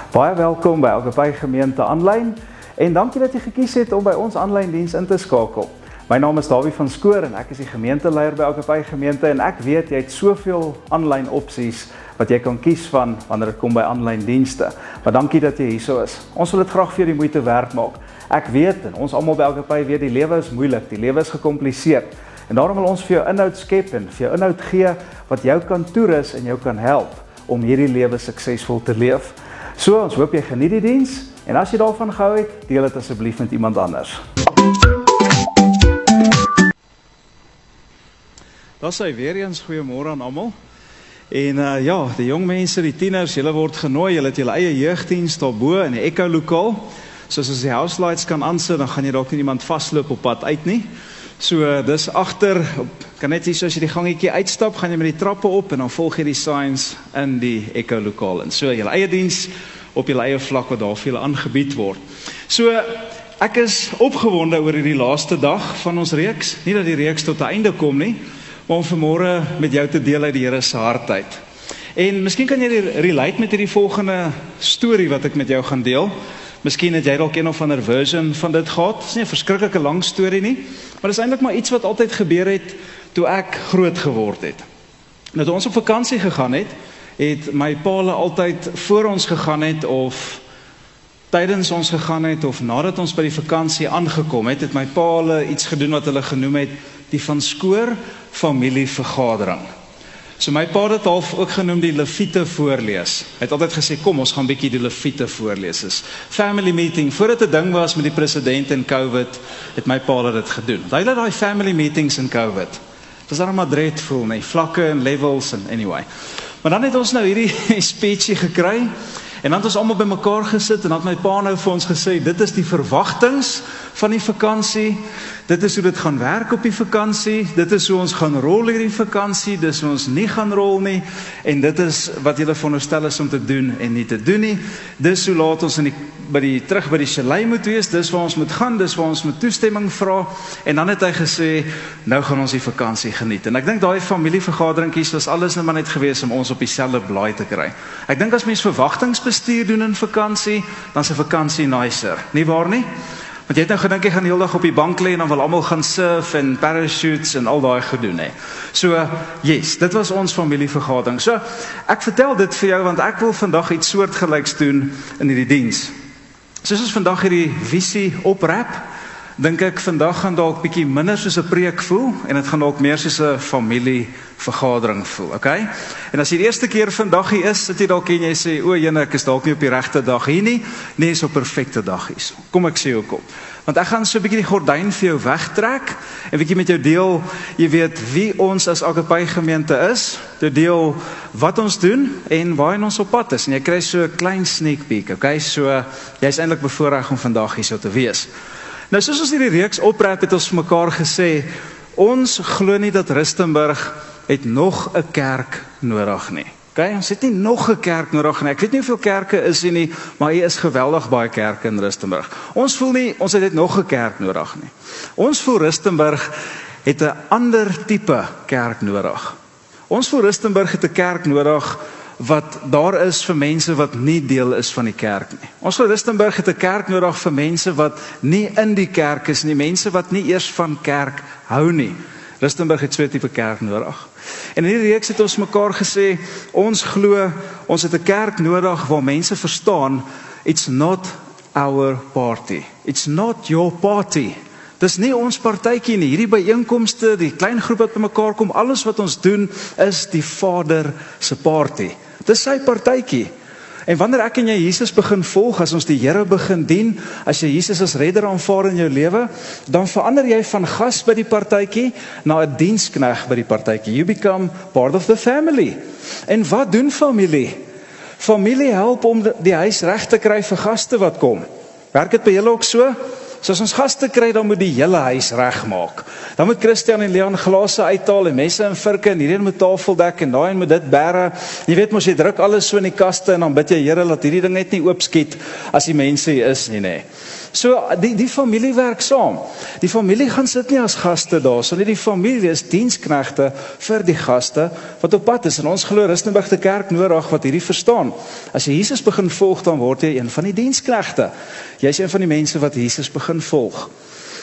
Baie welkom by Agapai Gemeente Aanlyn en dankie dat jy gekies het om by ons aanlyn diens in te skakel. My naam is Dawie van Skoor en ek is die gemeenteleier by Agapai Gemeente en ek weet jy het soveel aanlyn opsies wat jy kan kies van wanneer dit kom by aanlyn dienste. Maar dankie dat jy hierso is. Ons wil dit graag vir jou die moeite werd maak. Ek weet en ons almal by Agapai weet die lewe is moeilik, die lewe is gecompliseerd. En daarom wil ons vir jou inhoud skep en vir jou inhoud gee wat jou kan toerus en jou kan help om hierdie lewe suksesvol te leef. So, ons hoop jy geniet die diens en as jy daarvan gehou het, deel dit asseblief met iemand anders. Daar sê weer eens goeiemôre aan almal. En ja, die jong mense, die tieners, julle word genooi, julle het julle eie jeugdiens daarbo in die Echo lokaal. So as die house lights kan aansit, dan gaan jy dalk nie iemand vasloop op pad uit nie. So dis agter, kan net hier so as jy die gangetjie uitstap, gaan jy met die trappe op en dan volg jy die signs in die Echo lokaal. En so julle eie diens op julle eie vlak wat daar vir julle aangebied word. So ek is opgewonde oor hierdie laaste dag van ons reeks. Nie dat die reeks tot 'n einde kom nie, maar om vanmôre met jou te deel uit die Here se hart uit. En miskien kan jy relate met hierdie volgende storie wat ek met jou gaan deel. Miskien het jy dalk een of ander version van dit gehad. Dit is nie 'n verskriklike lang storie nie, maar dit is eintlik maar iets wat altyd gebeur het toe ek groot geword het. Nou toe ons op vakansie gegaan het my paal altyd voor ons gegaan het of tydens ons gegaan het of nadat ons by die vakansie aangekom het my paal iets gedoen wat hulle genoem het die Van Skoor familievergadering. So my pa het half ook genoem die Leviete voorlees. Hy het altyd gesê, kom ons gaan bietjie die Leviete voorlees. Is family meeting, voordat 'n ding was met die president en COVID, het my pa dit gedoen. Hy het daai family meetings in COVID. Dit was dan maar dreadful, nee, vlakke en levels en anyway. Maar dan het ons nou hierdie speechie gekry, en dan het ons almal by mekaar gesit, en dan het my pa nou vir ons gesê, dit is die verwagtings van die vakansie, dit is hoe dit gaan werk op die vakansie, dit is hoe ons gaan rol hierdie vakansie, dit is hoe ons nie gaan rol nie, en dit is wat julle veronderstel is om te doen en nie te doen nie, dis hoe laat ons terug by die chalet moet wees, dis waar ons moet gaan, dis waar ons moet toestemming vra, en dan het hy gesê, nou gaan ons die vakansie geniet, en ek dink daai familievergaderingkies was alles maar net gewees om ons op dieselfde blaai te kry. Ek dink as mens verwagtingsbestuur doen in vakansie, dan is 'n vakansie nicer, nie waar nie? Want jy het nou gedink jy gaan die hele dag op die bank lê en dan wil almal gaan surf en parachutes en al daai gedoen hè. So, yes, dit was ons familievergadering. So, ek vertel dit vir jou want ek wil vandag iets soortgelyks doen in hierdie diens. Soos ons vandag hierdie visie oprap, dink ek vandag gaan dalk bietjie minder soos 'n preek voel en dit gaan dalk meer soos 'n familievergadering voel, okay? En as jy die eerste keer vandag hier is, sit jy dalk en jy sê, o jene, ek is dalk nie op die regte dag hier nie, nee, is op perfekte dag hier. Kom ek sê hoekom. Want ek gaan so 'n bietjie die gordyn vir jou wegtrek en bietjie met jou deel, jy weet wie ons as Agapai Gemeente is, te deel wat ons doen en waarheen ons op pad is. En jy kry so 'n klein sneak peek, okay? So jy's eintlik bevoorreg om vandag hier so te wees. Nou soos ons hierdie reeks oprap het ons vir mekaar gesê, ons glo nie dat Rustenburg het nog 'n kerk nodig nie. Okay? Ons het nie nog 'n kerk nodig nie. Ek weet nie hoeveel kerke is hier nie, maar hier is geweldig baie kerke in Rustenburg. Ons voel nie, ons het net nog 'n kerk nodig nie. Ons voel Rustenburg het 'n ander tipe kerk nodig. Ons voel Rustenburg het 'n kerk nodig wat daar is vir mense wat nie deel is van die kerk nie. Ons vir Rustenburg het 'n kerk nodig vir mense wat nie in die kerk is nie, mense wat nie eers van kerk hou nie. Rustenburg het so 'n tipe kerk nodig. En in hierdie reeks het ons mekaar gesê, ons glo, ons het 'n kerk nodig waar mense verstaan, it's not our party. It's not your party. Dis nie ons partytjie nie, hierdie byeenkomste, die klein groep wat bymekaar kom, alles wat ons doen is die Vader se party. Dis sy partytjie. En wanneer ek en jy Jesus begin volg, as ons die Here begin dien, as jy Jesus as redder aanvaar in jou lewe, dan verander jy van gas by die partytjie na 'n dienskneg by die partytjie. You become part of the family. En wat doen familie? Familie help om die huis reg te kry vir gaste wat kom. Werk dit by julle ook so? So as ons gaste kry, dan moet die hele huis regmaak. Dan moet Christian en Leon glase uithaal en messe en virke en hierdie moet tafel dek en daai moet dit bære. Jy weet mos, jy druk alles so in die kaste en dan bid jy Here dat hierdie ding net nie oopskiet as die mense hier is nie, nê. So die familie werk saam. Die familie gaan sit nie as gaste daar, so nie, die familie is diensknegte vir die gaste wat op pad is. En ons glo Rustenburg te kerk nodig wat hierdie verstaan. As jy Jesus begin volg, dan word jy een van die diensknegte. Jy is een van die mense wat Jesus begin volg.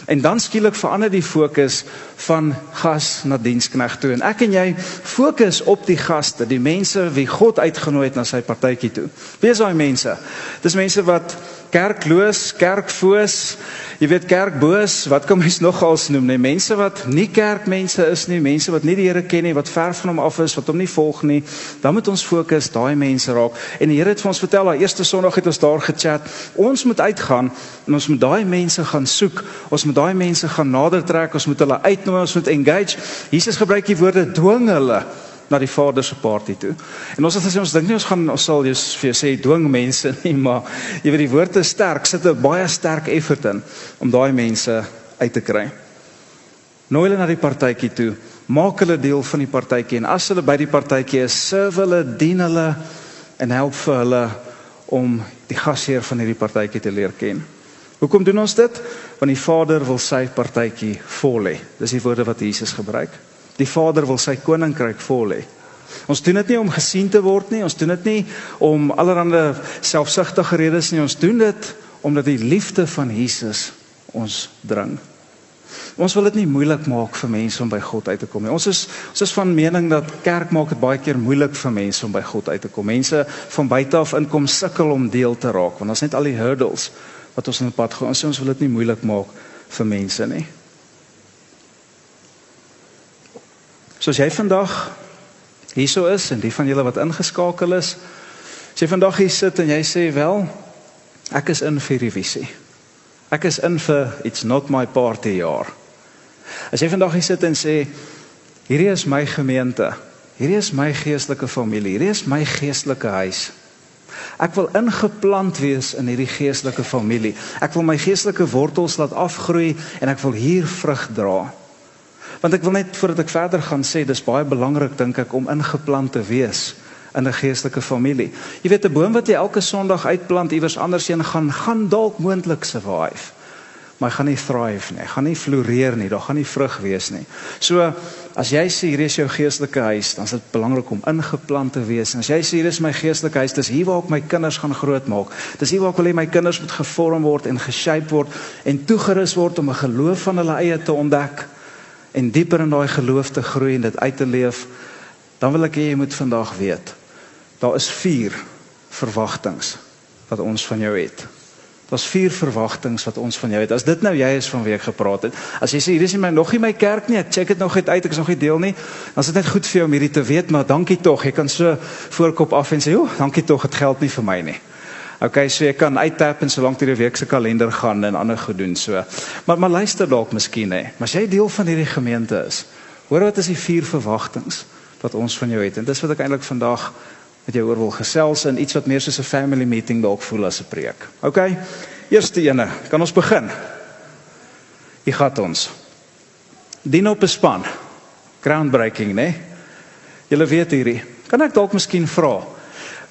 En dan skielik verander die fokus van gas na diensknegt toe. En ek en jy fokus op die gaste, die mense wie God uitgenooi het na sy partytjie toe. Wie is daai mense? Dis mense wat kerkloos, kerkfoos, jy weet kerkboos, wat kan mens nog als noem, nie? Mense wat nie kerkmense is nie, mense wat nie die Here ken nie, wat ver van hom af is, wat hom nie volg nie, dan moet ons fokus daai mense raak. En die Here het vir ons vertel, daai eerste Sondag het ons daar gechat, ons moet uitgaan, en ons moet daai mense gaan soek, ons moet daai mense gaan nader trek, ons moet hulle uitnooi, ons moet engage. Jesus gebruik die woorde, dwing hulle na die Vader se party toe. En ons het gesê, ons dink nie, ons sal vir jou sê, dwing mense nie, maar jy weet die woord is sterk, sit 'n baie sterk effort in, om daai mense uit te kry. Nooi hulle na die partytjie toe, maak hulle deel van die partytjie, en as hulle by die partytjie is, serve hulle, dien hulle, en help vir hulle, om die gasheer van hierdie partytjie te leer ken. Hoekom doen ons dit? Want die Vader wil sy partytjie vol hê. Dis die woorde wat Jesus gebruik. Die Vader wil sy koninkryk vol hê. Ons doen dit nie om gesien te word nie, ons doen dit nie om allerhande selfsugtige redes nie, ons doen dit omdat die liefde van Jesus ons dring. Ons wil dit nie moeilik maak vir mense om by God uit te kom nie. Ons is van mening dat kerk maak dit baie keer moeilik vir mense om by God uit te kom. Mense van buite af inkom sukkel om deel te raak, want ons net al die hurdles wat ons in die pad gaan. Ons wil dit nie moeilik maak vir mense nie. So as jy vandag hierso is, en die van julle wat ingeskakel is, as jy vandag hier sit en jy sê, wel, ek is in vir die visie. Ek is in vir It's Not My Party jaar. As jy vandag hier sit en sê, hierdie is my gemeente, hierdie is my geestelike familie, hierdie is my geestelike huis. Ek wil ingeplant wees in hierdie geestelike familie. Ek wil my geestelike wortels laat afgroei en ek wil hier vrug dra. Want ek wil net, voordat ek verder gaan sê, dis baie belangrik, dink ek, om ingeplant te wees in 'n geestelike familie. Jy weet, 'n boom wat jy elke Sondag uitplant, iewers andersheen gaan dalk moontlik survive. Maar hy gaan nie thrive nie, hy gaan nie floreer nie, daar gaan nie vrug wees nie. So, as jy sê, hier is jou geestelike huis, dan is dit belangrik om ingeplant te wees. En as jy sê, hier is my geestelike huis, dis hier waar ek my kinders gaan grootmaak. Dis hier waar ek wil hê my kinders moet gevorm word en geshape word en toegerus word om 'n geloof van hulle eie te ontdek en dieper in daai geloof te groei en dit uit te leef, dan wil ek hê jy moet vandag weet, daar is 4 verwagtings wat ons van jou het. Daar's 4 verwagtings wat ons van jou het. As dit nou jy is van wie ek gepraat het, as jy sê, hier is nie nog nie my kerk nie, ek check dit nog uit, ek is nog nie deel nie, dan is dit net goed vir jou om hierdie te weet, maar dankie tog, jy kan so voorkop af en sê, dankie tog, het geld nie vir my nie. Okay, so jy kan uittap en solank die week se kalender gaan en ander goed doen, so. Maar luister dalk miskien, hè, maar as jy deel van hierdie gemeente is, hoor wat is die 4 verwagtings wat ons van jou het, en dis wat ek eintlik vandag met jou oor wil gesels in iets wat meer soos 'n family meeting dalk voel as 'n preek. Okay, eerste ene, kan ons begin? Hier gaan ons. Dien op 'n span. Groundbreaking, né? Julle weet hierdie. Kan ek dalk miskien vra?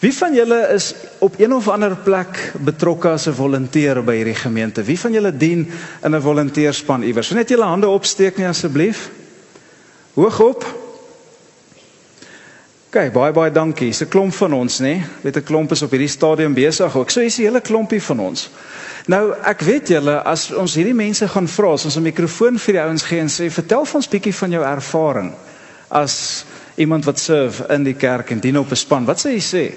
Wie van julle is op een of ander plek betrokke as 'n volunteer by hierdie gemeente? Wie van julle dien in 'n volunteerspan iewers? So net julle hande opsteek nie asseblief. Hoog op. Okay, baie dankie. Dis 'n klomp van ons, né? Weet 'n klomp is op hierdie stadium besig ook. So is 'n hele klompie van ons. Nou, ek weet julle, as ons hierdie mense gaan vra, as ons 'n mikrofoon vir die ouens gee en sê, vertel vir ons bietjie van jou ervaring as iemand wat serve in die kerk en dien op 'n span. Wat sê jy sê?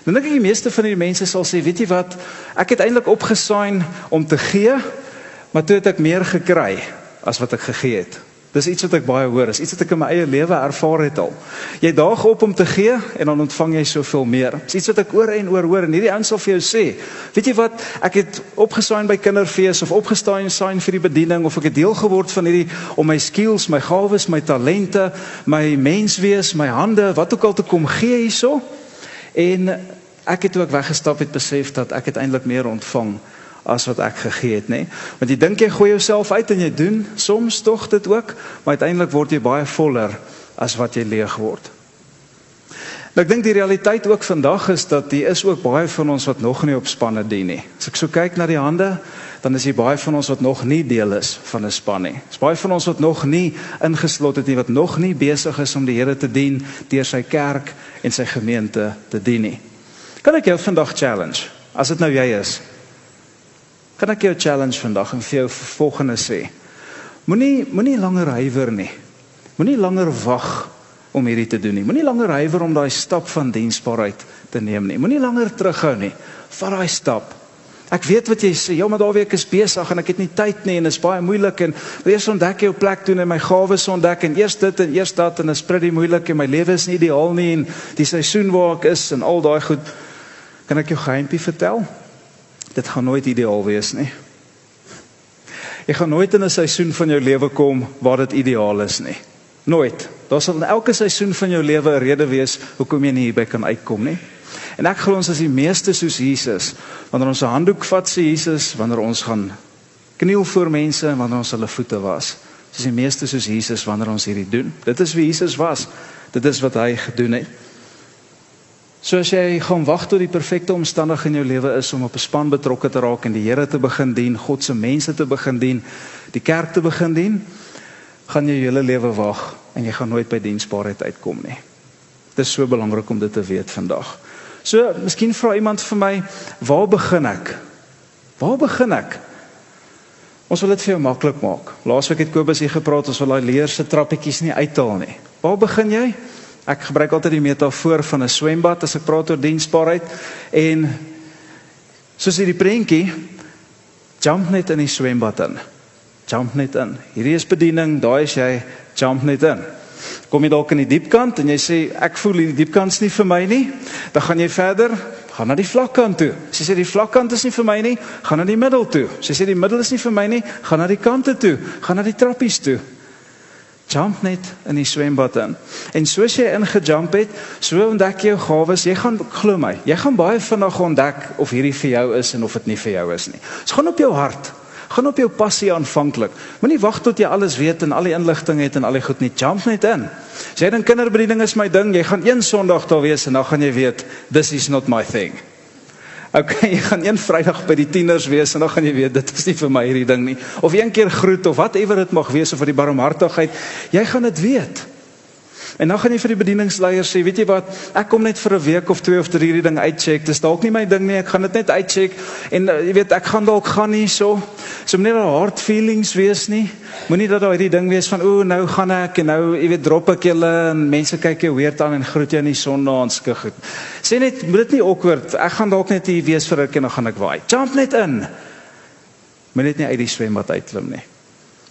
Dan dink ek die meeste van die mense sal sê, weet jy wat, ek het eintlik opgesign om te gee, maar toe het ek meer gekry as wat ek gegee het. Dis iets wat ek baie hoor, is iets wat ek in my eie lewe ervaar het al. Jy daag op om te gee, en dan ontvang jy soveel meer. Dis iets wat ek oor en oor hoor, en hierdie ouens sal vir jou sê, weet jy wat, ek het opgesign by kinderfees, of opgesign vir die bediening, of ek het deel geword van hierdie, om my skills, my gawes, my talente, my menswees, my hande, wat ook al te kom gee hierso, en ek het toe ek weggestap het besef, dat ek het eintlik meer ontvang, as wat ek gegee het, nie? Want jy dink jy gooi jouself uit en jy doen soms tog dit ook, maar uiteindelik word jy baie voller as wat jy leeg word. En ek dink die realiteit ook vandag is dat die is ook baie van ons wat nog nie op spanne dien nie. As ek so kyk na die hande, dan is die baie van ons wat nog nie deel is van 'n span nie. Is baie van ons wat nog nie ingeslot het nie, wat nog nie besig is om die Here te dien deur sy kerk en sy gemeente te dien nie. Kan ek jou vandag challenge, as dit nou jy is? Kan ek jou challenge vandag en vir jou volgende sê? Moenie langer huiwer nie. Moenie langer wag om hierdie te doen nie. Moenie langer huiwer om daai stap van diensbaarheid te neem nie. Moenie langer terughou nie. Vat daai stap. Ek weet wat jy sê, ja, maar daai week is besig en ek het nie tyd nie en is baie moeilik en eers ontdek jou plek doen en my gawes ontdek en eers dit en eers dat en is pretty moeilik en my lewe is nie ideaal nie en die seisoen waar ek is en al daai goed. Kan ek jou geheimpie vertel? Dit gaan nooit ideaal wees nie. Jy gaan nooit in 'n seisoen van jou lewe kom waar dit ideaal is nie. Nooit. Daar sal in elke seisoen van jou lewe 'n rede wees hoekom jy nie hierby kan uitkom nie. En ek glo ons is die meeste soos Jesus. Wanneer ons 'n handdoek vat, sê Jesus, wanneer ons gaan kniel voor mense en wanneer ons hulle voete was. Ons is die meeste soos Jesus wanneer ons hierdie doen. Dit is wie Jesus was. Dit is wat hy gedoen het. So as jy gaan wag tot die perfekte omstandig in jou lewe is om op 'n span betrokke te raak en die Here te begin dien, God se mense te begin dien, die kerk te begin dien, gaan jy hele lewe wag en jy gaan nooit by diensbaarheid uitkom nie. Dit is so belangrik om dit te weet vandag. So, miskien vra iemand vir my, waar begin ek? Waar begin ek? Ons wil dit vir jou maklik maak. Laasweek het Kobus hier gepraat, ons wil daai leer se trappetjies nie uithaal nie. Waar begin jy? Ek gebruik altyd die metafoor van 'n swembad as ek praat oor diensbaarheid en soos hierdie prentjie, jump net in die swembad in. Jump net in. Hierdie is bediening, daai is jy, jump net in. Kom jy dalk in die diepkant en jy sê ek voel die diepkant is nie vir my nie, dan gaan jy verder, gaan na die vlakkant toe. As jy sê die vlakkant is nie vir my nie, gaan na die middel toe. As jy sê die middel is nie vir my nie, gaan na die kante toe, gaan na die trappies toe. Jump net in die swembad in. En soos jy ingejump het, so ontdek jy jou gawes, jy gaan, glo my, jy gaan baie vinnig ontdek of hierdie vir jou is en of dit nie vir jou is nie. So gaan op jou hart, gaan op jou passie aanvanklik. Moenie wag tot jy alles weet en al die inligting het en al die goed nie, jump net in. As jy dink kinderbediening is my ding, jy gaan een Sondag daar wees en dan gaan jy weet, this is not my thing. Okay, jy gaan een Vrydag by die tieners wees en dan gaan jy weet, dit is nie vir my hierdie ding nie. Of een keer groet of whatever dit mag wees of vir die barmhartigheid, jy gaan dit weet. En dan gaan jy vir die bedieningsleier sê, weet jy wat, ek kom net vir 'n week of 2 of 3 hierdie ding uitcheck, dis dalk nie my ding nie, ek gaan dit net uitcheck, en jy weet, ek gaan dalk gaan nie, so moenie daar hard feelings wees nie, moenie dat daar hierdie ding wees van, nou gaan ek, en nou, jy weet, drop ek julle, en mense kyk jou weird aan, en groet jou in die sonnaand, skug. Sê net, moet dit nie awkward, ek gaan dalk net hier wees vir 'n ruk, en dan gaan ek waai, jump net in, moet net nie uit die swembad uitklim nie.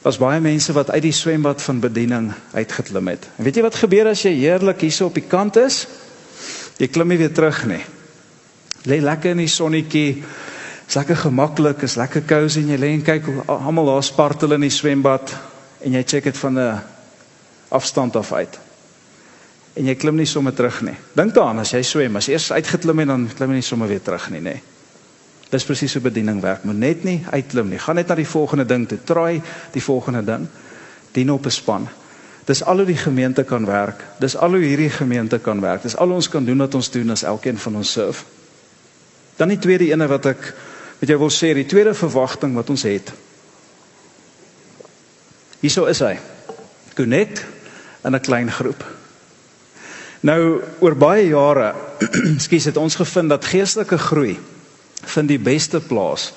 Daar's baie mense wat uit die swembad van bediening uitgeklim het. En weet jy wat gebeur as jy heerlik hierso op die kant is? Jy klim nie weer terug nie. Lê lekker in die sonnetjie, is lekker gemaklik, is lekker cozy en jy lê en kyk hoe almal daar spartel in die swembad en jy check dit van 'n afstand af uit. En jy klim nie sommer terug nie. Dink daaraan as jy swem, as jy eers uitgeklim het dan klim jy nie sommer weer terug nie, nê. Dis presies hoe bediening werk, moet net nie uitklim nie, gaan net na die volgende ding toe, try die volgende ding, dien op 'n span. Dis al hoe die gemeente kan werk, dis al hoe hierdie gemeente kan werk, dis al ons kan doen wat ons doen as elkeen van ons serve. Dan die tweede ene wat ek met jou wil sê, die tweede verwagting wat ons het. Hierso is hy, connect in 'n klein groep. Nou, oor baie jare, het ons gevind dat geestelike groei vind die beste plaas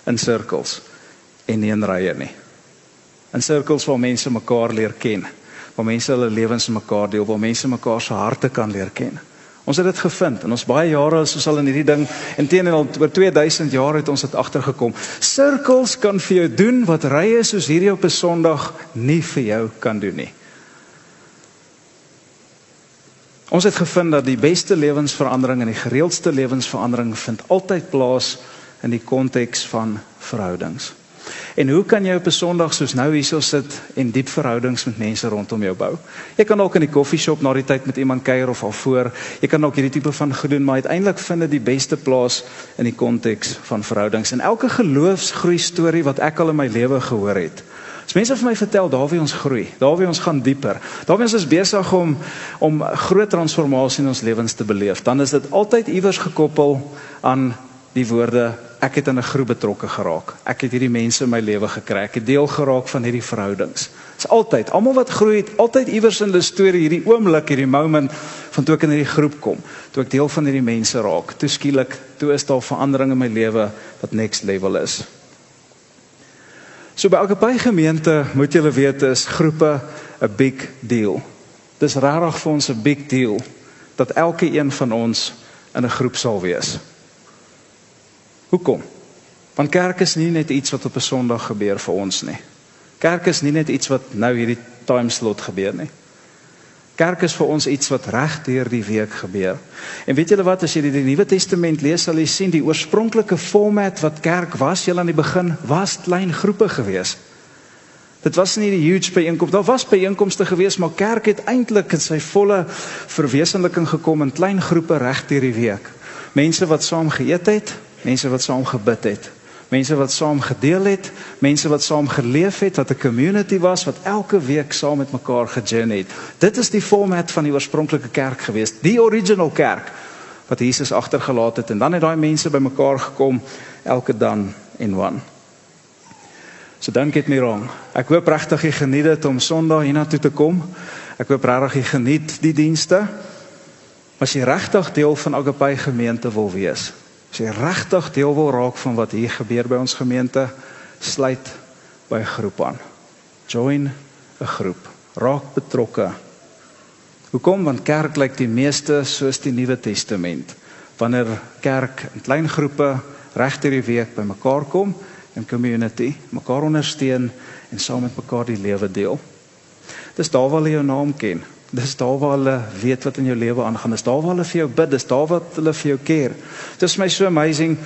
in sirkels en nie in rye nie. In sirkels waar mense mekaar leer ken, waar mense hulle lewens mekaar deel, waar mense mekaar se harte kan leer ken. Ons het dit gevind, en ons baie jare is ons al in hierdie ding, inteendeel oor 2000 jaar het ons dit agtergekom. Sirkels kan vir jou doen wat rye soos hierdie op 'n Sondag nie vir jou kan doen nie. Ons het gevind dat die beste lewensverandering en die gereeldste lewensverandering vind altyd plaas in die konteks van verhoudings. En hoe kan jy op 'n Sondag soos nou hierso sit en diep verhoudings met mense rondom jou bou? Jy kan ook in die koffieshop na die tyd met iemand kuier of al voor. Jy kan ook hierdie tipe van goed doen, maar uiteindelik vind dit die beste plaas in die konteks van verhoudings. En elke geloofsgroei storie wat ek al in my lewe gehoor het, as mense vir my vertel, daar waar ons groei, daar waar ons gaan dieper, daar waar ons is besig om groot transformasie in ons lewens te beleef, dan is dit altyd iewers gekoppel aan die woorde, ek het in 'n groep betrokke geraak, ek het hierdie mense in my lewe gekry, ek het deel geraak van hierdie verhoudings. Dit is altyd, almal wat groei het, altyd iewers in die storie, hierdie oomblik, hierdie moment, van toe ek in hierdie groep kom, toe ek deel van hierdie mense raak, toe skielik, toe is daar verandering in my lewe, wat next level is. So by Agape gemeente, moet julle weet, is groepe 'n big deal. Dis regtig vir ons 'n big deal, dat elke een van ons in 'n groep sal wees. Hoekom? Want kerk is nie net iets wat op 'n Sondag gebeur vir ons nie. Kerk is nie net iets wat nou hierdie timeslot gebeur nie. Kerk is vir ons iets wat reg deur die week gebeur. En weet julle wat, as jy die Nuwe Testament lees, sal jy sien, die oorspronklike format wat kerk was, heel aan die begin, was klein groepe gewees. Dit was nie die huge byeenkomste, daar was byeenkomste gewees, maar kerk het eintlik in sy volle verwesenliking gekom in klein groepe reg deur die week. Mense wat saam geëet het, mense wat saam gebid het, mense wat saam gedeel het, mense wat saam geleef het, wat 'n community was, wat elke week saam met mekaar gejourney het. Dit is die format van die oorspronklike kerk gewees, die original kerk, wat Jesus agtergelaat het, en dan het daai mense by mekaar gekom, elke dan en wan. So don't get me wrong, ek hoop regtig jy geniet dit om Sondag hiernatoe te kom, ek hoop regtig jy geniet die dienste, maar as jy regtig deel van Agape gemeente wil wees, as jy regtig deel wil raak van wat hier gebeur by ons gemeente, sluit by 'n groep aan. Join 'n groep. Raak betrokke. Hoekom? Want kerk lyk die meeste soos die Nuwe Testament. Wanneer kerk in klein groepe reg deur die week by mekaar kom, in community, mekaar ondersteun en saam met mekaar die lewe deel. Dis daar waar hulle jou naam ken. Dis daar waar hulle weet wat in jou lewe aangaan. Dis daar waar hulle vir jou bid. Dis daar wat hulle vir jou care. Dit is my so amazing.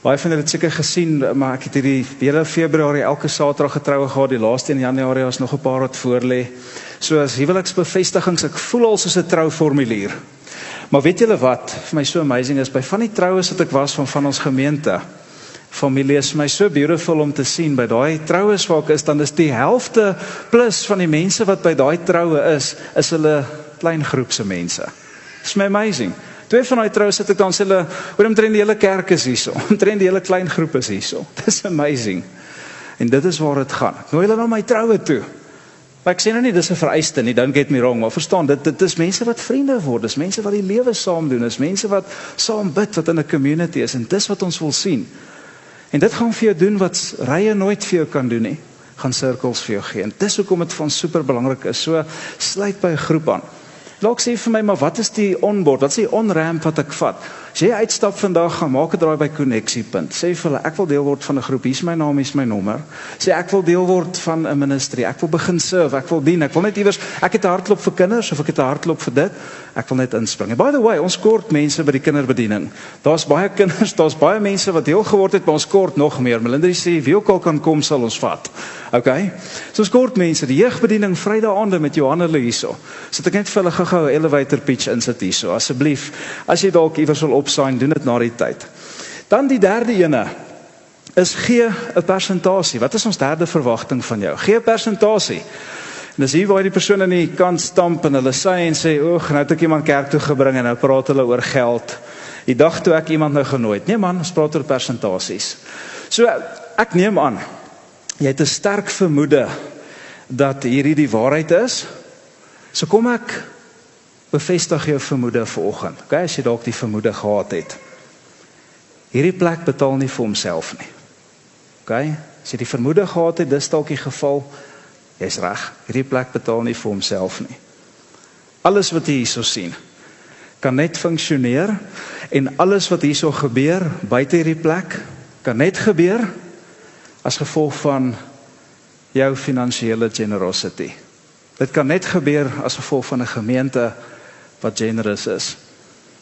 Baie van julle het seker gesien, maar ek het hierdie hele Februarie elke Saterdag getroue gehad. Die laaste in Januarie was nog 'n paar wat voor lê. So as huweliksbevestigings, ek voel al soos 'n trouformulier. Maar weet julle wat vir my so amazing is, by van die troues wat ek was van ons gemeente, familie, is my so beautiful om te sien, by daai troues waar ek is, dan is die helfte plus van die mense wat by daai troue is hulle klein groepse mense. It's my amazing. Twee van daai troues sit ek dan sê hulle, omtrent die hele kerk is hierso, omtrent die hele klein groep is hierso. Dis amazing. En dit is waar dit gaan. Ek nooi hulle na my troue toe. Maar ek sê nou nie, dis 'n vereiste nie, don't get me wrong, maar verstaan, dit is mense wat vriende word, dis mense wat die lewe saam doen, dis mense wat saam bid, wat in 'n community is, en dis wat ons wil sien. En dit gaan vir jou doen wat rye nooit vir jou kan doen nie, gaan sirkels vir jou gee. En dis hoekom dit van super belangrik is, so sluit by 'n groep aan. Dalk sê vir my, maar wat is die onboard, wat is die onramp wat ek vat? As jy uitstap vandag, gaan maak 'n draai by Koneksiepunt. Sê vir hulle, ek wil deel word van 'n groep, hier is my naam, hier is my nommer. Sê ek wil deel word van 'n ministry, ek wil begin serve, ek wil dien, ek wil net iewers, ek het 'n hartklop vir kinders, of ek het 'n hartklop vir dit, ek wil net inspring. And by the way, ons kort mense by die kinderbediening. Daar's baie kinders, daar's baie mense wat deel geword het, maar ons kort nog meer. Melinda sê, wie ook al kan kom, sal ons vat. Okay? So ons kort mense, die jeugbediening, Vrydaande met Johanna hierso. Sit ek net vir hulle gou 'n elevator pitch insit hierso, asseblief. As jy dalk iewers wil opsign, doen dit na die tyd. Dan die derde ene is gee 'n persentasie. Wat is ons derde verwagting van jou? Gee 'n persentasie. En dis hier waar die persoon aan die kant stamp en hulle sê en sê, "Oeg, nou het ek iemand kerk toe gebring en nou praat hulle oor geld." Die dag toe ek iemand nou genooi het. Nee man, ons praat oor persentasies. So ek neem aan, jy het 'n sterk vermoede dat hierdie die waarheid is. So kom ek bevestig jou vermoede vanoggend. Okay, as jy dalk die vermoede gehad het. Hierdie plek betaal nie vir homself nie. Okay, as jy die vermoede gehad het, dis dalk die geval, jy's reg. Hierdie plek betaal nie vir homself nie. Alles wat jy hierso sien, kan net funksioneer, en alles wat hierso gebeur buite hierdie plek, kan net gebeur as gevolg van jou finansiële generosity. Dit kan net gebeur as gevolg van 'n gemeente wat generous is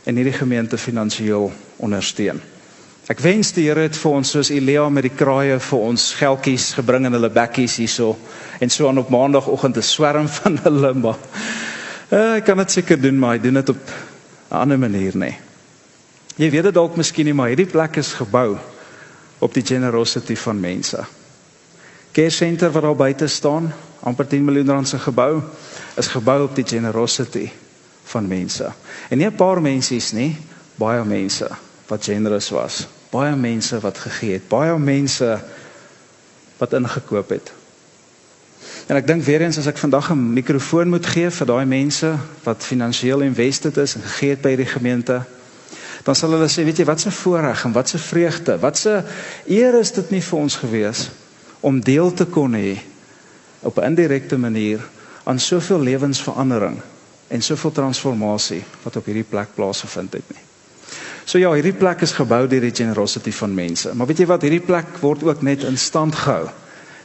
en hierdie gemeente finansiëel ondersteun. Ek wens die Here het vir ons soos Elia met die kraaie vir ons geltjies gebring in hulle bekkies hierso en so aan op maandagoggend 'n swerm van hulle, maar ek kan dit seker doen, maar hy doen dit op 'n ander manier, nee. Jy weet dit dalk miskien nie, maar hierdie plek is gebou op die generosity van mense. Care Center wat daar buite staan, amper 10 miljoen rand se gebou, is gebou op die generosity van mense. En nie 'n paar mensies nie, baie mense wat generous was, baie mense wat gegee het, baie mense wat ingekoop het. En ek dink weer eens, as ek vandag 'n mikrofoon moet gee vir daai mense wat finansiëel invested is en gegee het by hierdie gemeente, dan sal hulle sê, weet jy, wat 'n voorreg en wat 'n vreugde, wat 'n eer is dit nie vir ons gewees om deel te kon hê op 'n indirekte manier aan soveel lewensverandering en soveel transformasie wat op hierdie plek plaasgevind het nie. So ja, hierdie plek is gebou deur die generosity van mense. Maar weet jy wat, hierdie plek word ook net in stand gehou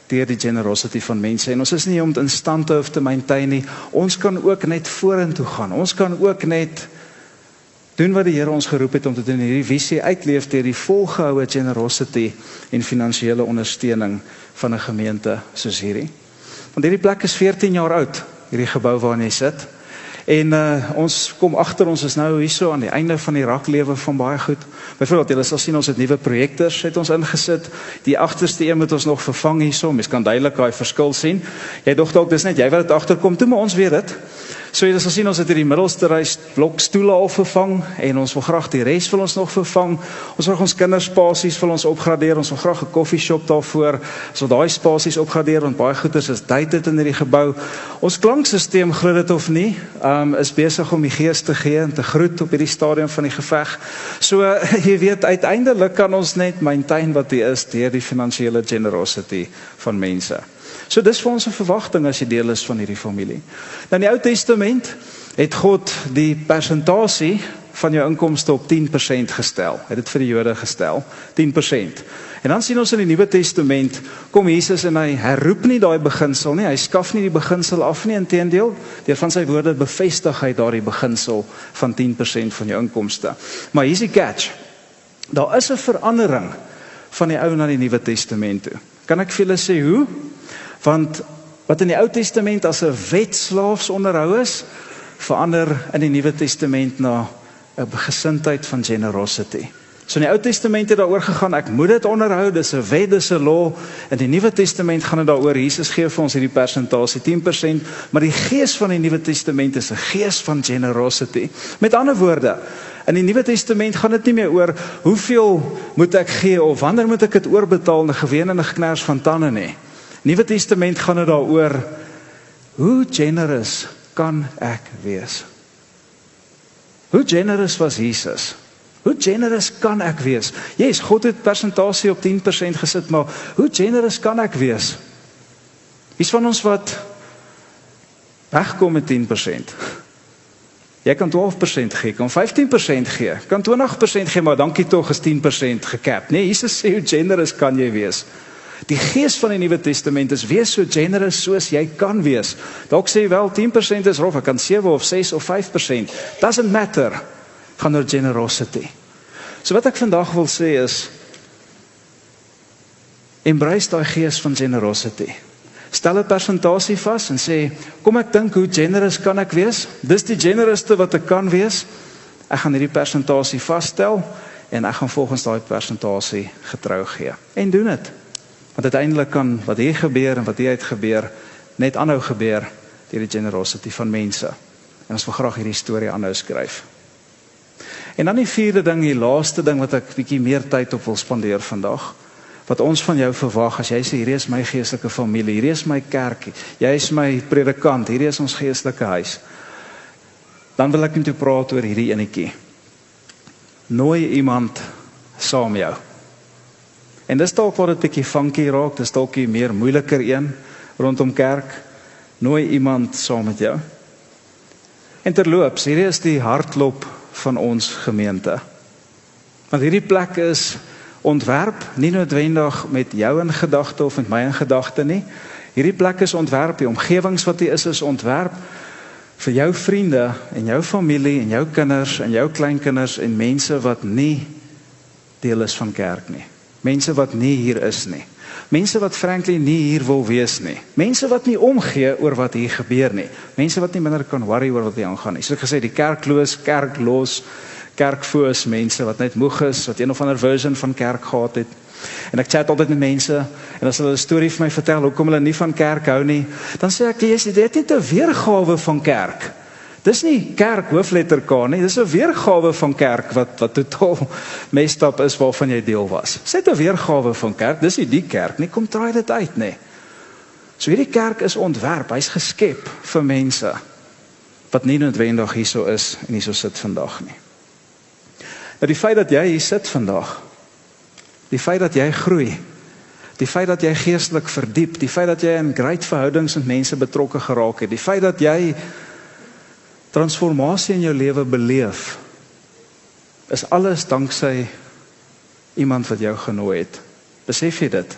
deur die generosity van mense. En ons is nie om dit in stand te hou of te maintain nie. Ons kan ook net vorentoe gaan. Ons kan ook net doen wat die Here ons geroep het om te doen, hierdie visie uitleef deur die volgehoue generosity en finansiële ondersteuning van 'n gemeente soos hierdie. Want hierdie plek is 14 jaar oud, hierdie gebou waarin jy sit. En ons kom agter, ons is nou hierso aan die einde van die raklewe van baie goed. Byvoorbeeld, julle sal sien ons het nuwe projektors het ons ingesit. Die agterste een moet ons nog vervang hierso. Mens kan duidelik daai verskil sien. Jy dog dalk dis net jy wat dit agterkom toe, maar ons weet dit. So julle sal sien ons het hierdie middelste reis blok stoele al vervang en ons wil graag die res wil ons nog vervang. Ons wil ons kinderspasies wil ons opgradeer. Ons wil graag 'n koffieshop daarvoor. Ons wil daai spasies opgradeer want baie goeders is dated in hierdie gebou. Ons klankstelsel, glo dit of nie, is besig om die gees te gee en te groet op hierdie stadium van die geveg. So jy weet, uiteindelik kan ons net maintain wat dit is deur die finansiële generosity van mense. So dis vir ons 'n verwagting as jy deel is van hierdie familie. Nou in die Ou Testament het God die persentasie van jou inkomste op 10% gestel. Het dit vir die Jode gestel, 10%. En dan sien ons in die Nuwe Testament, kom Jesus en hy herroep nie daai beginsel nie, hy skaf nie die beginsel af nie, inteendeel, deur van sy woorde bevestig hy daardie beginsel van 10% van jou inkomste. Maar hier is die catch, daar is 'n verandering van die Ou na die Nuwe Testament toe. Kan ek vir julle sê hoe? Want wat in die Ou Testament as 'n wetslaafs onderhou is, verander in die Nuwe Testament na 'n gesindheid van generosity. So in die Ou Testament het daaroor gegaan, ek moet dit onderhou, dis 'n wet, dis 'n law. In die Nuwe Testament gaan dit daaroor, Jesus gee vir ons hierdie persentasie 10%, maar die gees van die Nuwe Testament is 'n gees van generosity. Met ander woorde, in die Nuwe Testament gaan dit nie meer oor hoeveel moet ek gee of wanneer moet ek dit oorbetaal, 'n geween en 'n geknars van tande nie. Nuwe Testament gaan dit daaroor, hoe generous kan ek wees? Hoe generous was Jesus? Hoe generous kan ek wees? Yes, God het persentasie op 10% gesit, maar hoe generous kan ek wees? Wie's van ons wat wegkom met 10%? Jy kan 12% gee, kan 15% gee, kan 20% gee, maar dankie tog is 10% gekap. Nee, Jesus sê, hoe generous kan jy wees? Die gees van die Nuwe Testament is, wees so generous soos jy kan wees. Dalk sê wel, 10% is rof, ek kan 7 of 6 of 5%. Doesn't matter. Gaan oor generosity. So wat ek vandag wil sê is, embrace daai gees van generosity. Stel 'n persentasie vas en sê, kom ek dink, hoe generous kan ek wees? Dis die generouste wat ek kan wees. Ek gaan hierdie persentasie vasstel en ek gaan volgens daai persentasie getrou gee. En doen dit. Want uiteindelik kan wat hier gebeur en wat hier uit gebeur, net aanhou gebeur deur die generosity van mense. En ons wil graag hierdie storie aanhou skryf. En dan die vierde ding, die laaste ding wat ek bietjie meer tyd op wil spandeer vandag, wat ons van jou verwag, as jy sê, hierdie is my geestelike familie, hierdie is my kerk, jy is my predikant, hierdie is ons geestelike huis, dan wil ek met jou praat oor hierdie enetjie. Nooi iemand saam jou. En dis dalk waar dit bietjie funky raak, dis dalk die meer moeiliker een rondom kerk, nooi iemand saam met jou. En terloops, hierdie is die hartklop van ons gemeente. Want hierdie plek is ontwerp, nie noodwendig met jou in gedagte of met my in gedagte nie. Hierdie plek is ontwerp, die omgewings wat hier is ontwerp vir jou vriende en jou familie en jou kinders en jou kleinkinders en mense wat nie deel is van kerk nie. Mense wat nie hier is nie. Mense wat frankly nie hier wil wees nie. Mense wat nie omgee oor wat hier gebeur nie. Mense wat nie minder kan worry oor wat hier aangaan nie. Soos ek gesê, die kerklos, kerkfoos, mense wat net moeg is, wat een of ander version van kerk gehad het. En ek chat altyd met mense, en as hulle 'n storie vir my vertel, hoekom hulle nie van kerk hou nie, dan sê ek, dit het net 'n weergawe van kerk. Dis nie kerk hoofletter K nie, dis 'n weergawe van kerk wat totaal messed up is waarvan jy deel was. Dis net 'n weergawe van kerk, dis nie die kerk nie, kom draai dit uit nie. So hierdie kerk is ontwerp, hy's geskep vir mense wat nie noodwendig hierso is en hierso sit vandag nie. Nou die feit dat jy hier sit vandag, die feit dat jy groei, die feit dat jy geestelik verdiep, die feit dat jy in great verhoudings met mense betrokke geraak het, die feit dat jy transformasie in jou lewe beleef, is alles danksy iemand wat jou genooi het. Besef jy dit?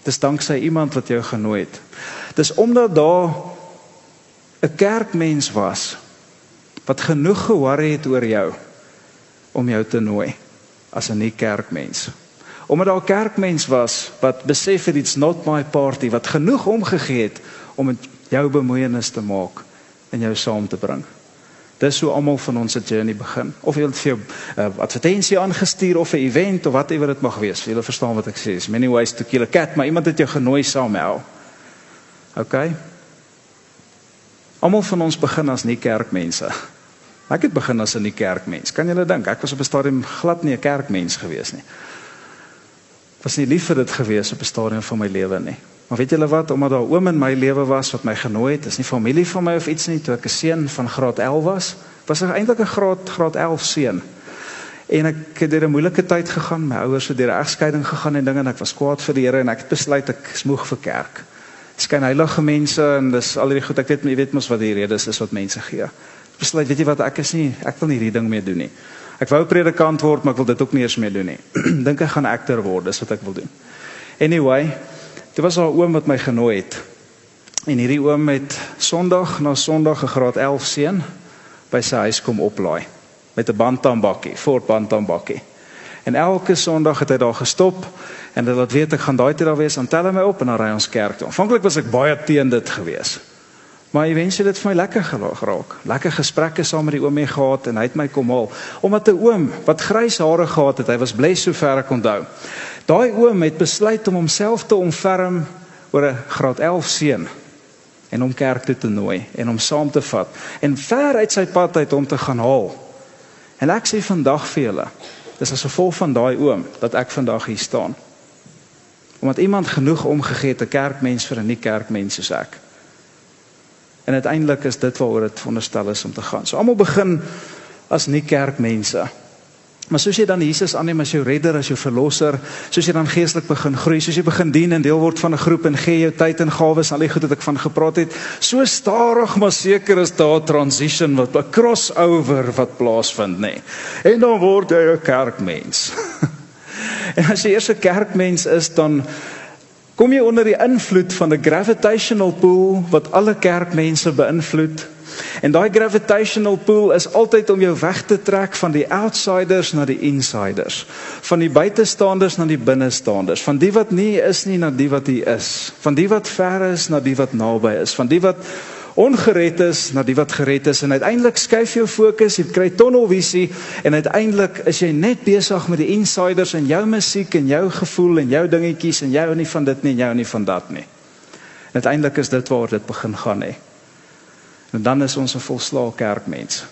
Dis danksy iemand wat jou genooi het. Dis omdat daar 'n kerkmens was, wat genoeg geworry het oor jou, om jou te nooi, as 'n nie kerkmens. Omdat daar 'n kerkmens was, wat besef het, it's not my party, wat genoeg omgegee het, om met jou bemoeienis te maak, en jou saam te bring. Dis hoe almal van ons 'n journey begin. Of jy het vir jou advertensie aangestuur, of 'n event, of whatever dit mag wees. Julle verstaan wat ek sê, is many ways to kill a cat, maar iemand het jou genooi saam met jou. Okay? Almal van ons begin as nie kerkmense. Ek het begin as 'n nie kerkmens. Kan julle dink, ek was op 'n stadium glad nie 'n kerkmens gewees nie. Ek was nie lief vir dit gewees op 'n stadium van my lewe nie. Maar weet julle wat, omdat daar 'n oom in my lewe was wat my genooi het, is nie familie van my of iets nie, toe ek 'n seun van graad 11 was ek eintlik 'n graad 11 seun. En ek het deur 'n moeilike tyd gegaan, my ouers het deur 'n egskeiding gegaan en dinge, en ek was kwaad vir die Here, en ek het besluit ek is moeg vir kerk. Dis skyn heilige mense, en dis al hierdie goed, ek weet mos wat die redes is wat mense gee. Ek besluit, weet jy wat, ek wil nie hierdie ding meer doen nie. Ek wou predikant word, maar ek wil dit ook nie eers meer doen nie. Dink ek gaan actor word, dis wat ek wil doen. Anyway, dit was al 'n oom wat my genooi het. En hierdie oom het Sondag na Sondag 'n graad 11 seun by sy huis kom oplaai. Met 'n bantaambakkie, Ford bantaambakkie. En elke Sondag het hy daar gestop, en hy laat weet, ek gaan daai tyd daar wees, dan tel hy my op, en dan ry ons kerk toe. Aanvanklik was ek baie teen dit gewees. Maar eventueel het dit vir my lekker geraak. Lekker gesprekke saam met die oom mee gehad, en hy het my kom haal. Omdat 'n oom wat grys hare gehad het, hy was bles sover ek onthou. Daai oom het besluit om homself te omferm oor 'n graad 11 seun, en om kerk toe te nooi, en om saam te vat, en ver uit sy pad uit om te gaan haal. En ek sê vandag vir julle, dis as gevolg van daai oom, dat ek vandag hier staan. Omdat iemand genoeg omgegee het, 'n kerkmens vir 'n nie kerkmens soos ek. En uiteindelik is dit waaroor dit veronderstel is om te gaan. So almal begin as nie kerkmense. Maar soos jy dan Jesus aanneem as jou redder, as jou verlosser, soos jy dan geestelik begin groei, soos jy begin dien en deel word van 'n groep en gee jou tyd en gawes, al die goed wat ek van gepraat het, so stadig maar seker is daar 'n transition, wat 'n crossover wat plaasvind, nê. En dan word jy 'n kerkmens. En as jy eers 'n kerkmens is, dan kom jy onder die invloed van 'n gravitational pull wat alle kerkmense beïnvloed. En daai gravitational pull is altyd om jou weg te trek van die outsiders na die insiders, van die buitestanders na die binnestanders, van die wat nie is nie na die wat hier is, van die wat ver is na die wat naby is, van die wat ongered is na die wat gered is, en uiteindelik skuif jou fokus, jy kry tunnelvisie, en uiteindelik is jy net besig met die insiders en jou musiek en jou gevoel en jou dingetjies en jou nie van dit nie en jou nie van dat nie. En uiteindelik is dit waar dit begin gaan hê. En dan is ons 'n volslae kerkmens.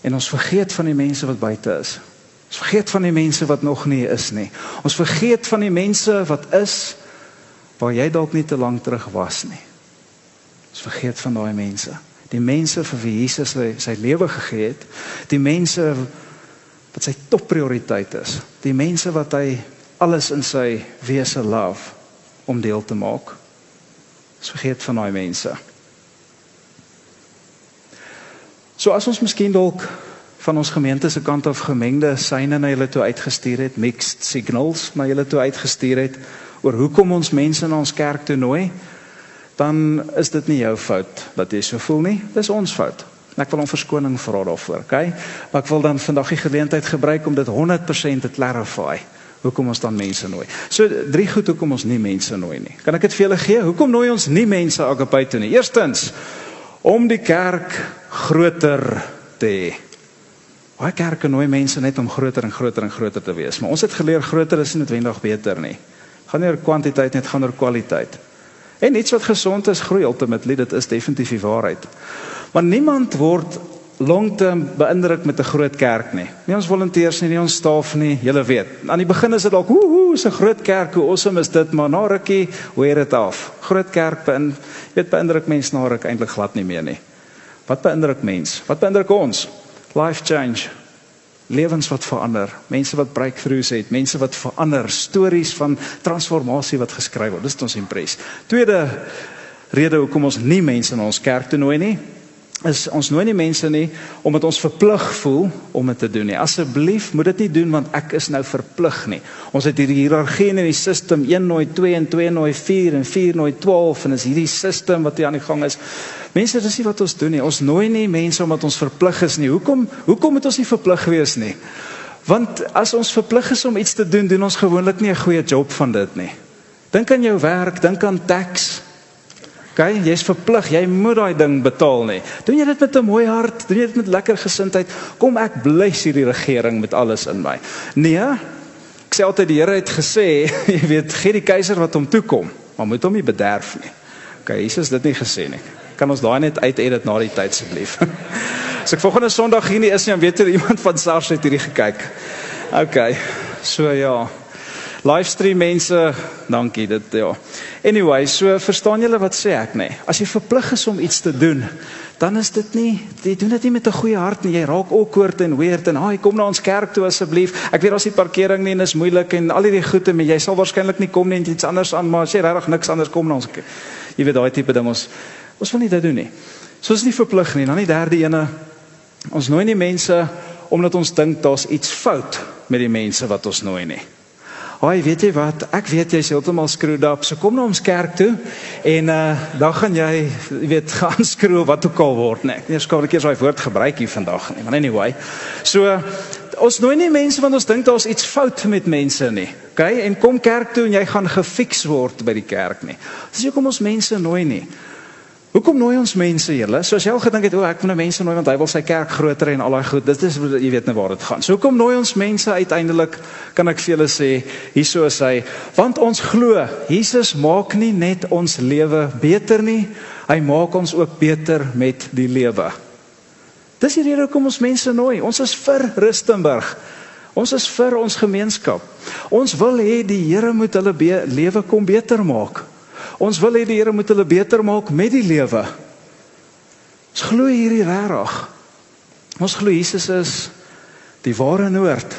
En ons vergeet van die mense wat buite is. Ons vergeet van die mense wat nog nie is nie. Ons vergeet van die mense wat is, waar jy dalk nie te lank terug was nie. Ons vergeet van daai mense. Die mense vir wie Jesus sy lewe gegee het. Die mense wat sy topprioriteit is. Die mense wat hy alles in sy wese love om deel te maak. Ons vergeet van daai mense. So as ons miskien dalk van ons gemeente se kant af gemengde syne na julle toe uitgestuur het, mixed signals na julle toe uitgestuur het, oor hoekom ons mense na ons kerk toe nooi, dan is dit nie jou fout dat jy so voel nie, dis ons fout. En ek wil hom verskoning vra daarvoor, okay? Maar ek wil dan vandag die geleentheid gebruik om dit 100% te clarify. Hoekom ons dan mense nooi? So 3 goed hoekom ons nie mense nooi nie. Kan ek dit vir julle gee? Hoekom nooi ons nie mense Agape toe nie? Eerstens, om die kerk groter te hê. Baie kerke nooi mense net om groter en groter en groter te wees. Maar ons het geleer groter is nie noodwendig beter nie. Gaan nie oor kwantiteit net, gaan oor kwaliteit. En iets wat gesond is, groei ultimately, dit is definitief die waarheid. Maar niemand word long-term beïndruk met 'n groot kerk nie. Nie ons volunteers nie, nie ons staf nie, julle weet. Aan die begin is dit dalk, is 'n groot kerk, hoe awesome is dit, maar na rukkie, weer dit af. Groot kerk beïndruk mense na ruk eintlik glad nie meer nie. Wat beïndruk mens? Wat beïndruk ons? Life change. Lewens wat verander, mense wat breakthroughs het, mense wat verander, stories van transformasie wat geskryf word. Dis ons impres. Tweede rede hoekom ons nie mense na ons kerk toe nooi nie, is ons nooi nie mense nie omdat ons verplig voel om dit te doen nie. Asseblief moet dit nie doen want ek is nou verplig nie. Ons het hierdie hiërargie in die system, 1 nooi 2 en 2 nooi 4 en 4 nooi 12 en is hierdie system wat hier aan die gang is. Mense, dis nie wat ons doen nie. Ons nooi nie mense omdat ons verplig is nie. Hoekom moet ons nie verplig wees nie? Want as ons verplig is om iets te doen, doen ons gewoonlik nie 'n goeie job van dit nie. Dink aan jou werk, dink aan tax. Okay, jy is verplig, jy moet daai ding betaal nie. Doen jy dit met 'n mooi hart, doen jy dit met lekker gesindheid, kom ek bless hierdie regering met alles in my. Nee, ek sê altyd die Here het gesê, jy weet, gee die keiser wat hom toekom, maar moet hom nie bederf nie. Okay, Jesus het dit nie gesê nie. Kan ons daai net uit-edit na die tyd asseblief. As ek volgende Sondag hier nie is nie, dan weet jy iemand van SARS het hierdie gekyk. Okay, so ja. Livestream mense, dankie, dit ja. Anyway, so verstaan julle wat sê ek nie? As jy verplig is om iets te doen, dan is dit nie, jy doen dit nie met 'n goeie hart nie, jy raak awkward en weird en kom na ons kerk toe asseblief. Ek weet daar's nie parkering nie en is moeilik en al hierdie goede, maar jy sal waarskynlik nie kom nie en iets anders aan, maar as jy regtig niks anders kom na ons, jy weet daai tipe ding, ons wil nie dit doen nie. So is nie verplig nie. Dan die derde ene, ons nooi nie mense omdat ons dink daar's iets fout met die mense wat ons nooi nie. Weet jy wat, ek weet jy is heeltemal screwed up, so kom na ons kerk toe, en dan gaan jy, weet, gaan skreeu wat ook al word, nee, ek kan ek eers daai woord gebruik hier vandag, nie, maar anyway, so, ons nooi nie mense, want ons dink daar's iets fout met mense nie, okay, en kom kerk toe, en jy gaan gefiks word by die kerk nie, dis hoekom ons mense nooi nie. Hoekom nooi ons mense, julle? So as jy al gedink het, ek wil nou mense nooi, want hy wil sy kerk groter en al daai goed, dit is, jy weet nou waar dit gaan. So hoekom nooi ons mense uiteindelik, kan ek vir julle sê, hierso is hy, want ons glo, Jesus maak nie net ons lewe beter nie, hy maak ons ook beter met die lewe. Dis die rede hoekom ons mense nooi, ons is vir Rustenburg, ons is vir ons gemeenskap, ons wil hê die Here moet hulle lewe kom beter maak. Ons wil hê die Here moet hulle beter maak met die lewe. Ons glo hierdie regtig. Ons glo Jesus is die ware noord.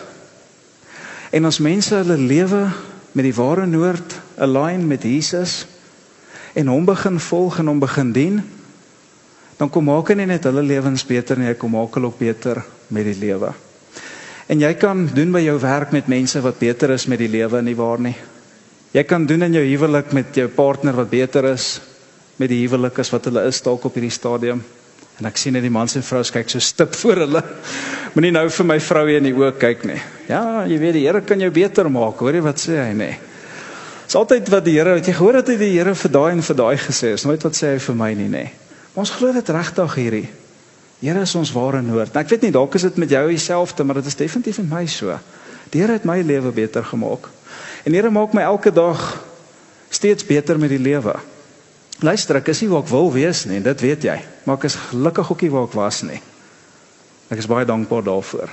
En as mense hulle lewe met die ware noord align met Jesus en hom begin volg en hom begin dien, dan kom maak hy nie net hulle lewens beter nie, hy kom maak hulle ook beter met die lewe. En jy kan doen by jou werk met mense wat beter is met die lewe, nie waar nie? Jy kan doen in jou huwelik met jou partner wat beter is met die huwelik as wat hulle is dalk op hierdie stadium. En ek sien dat die mans en vrouens kyk so stip voor hulle. Moenie nou vir my vrou in die oë kyk nie. Ja, jy weet die Here kan jou beter maak. Hoor jy wat sê hy nie? Dis altyd wat die Here, het jy gehoor dat hy die Here vir daai en vir daai gesê is? Nooit wat sê hy vir my nie, nê. Maar ons glo dit regtig hierdie. Here is ons ware noord. Nou, ek weet nie, dalk is dit met jou dieselfde, maar dit is definitief met my so. Die Here het my lewe beter gemaak. En die Here maak my elke dag steeds beter met die lewe. Luister, ek is nie waar ek wil wees nie, dit weet jy. Maar ek is gelukkig ook nie waar ek was nie. Ek is baie dankbaar daarvoor.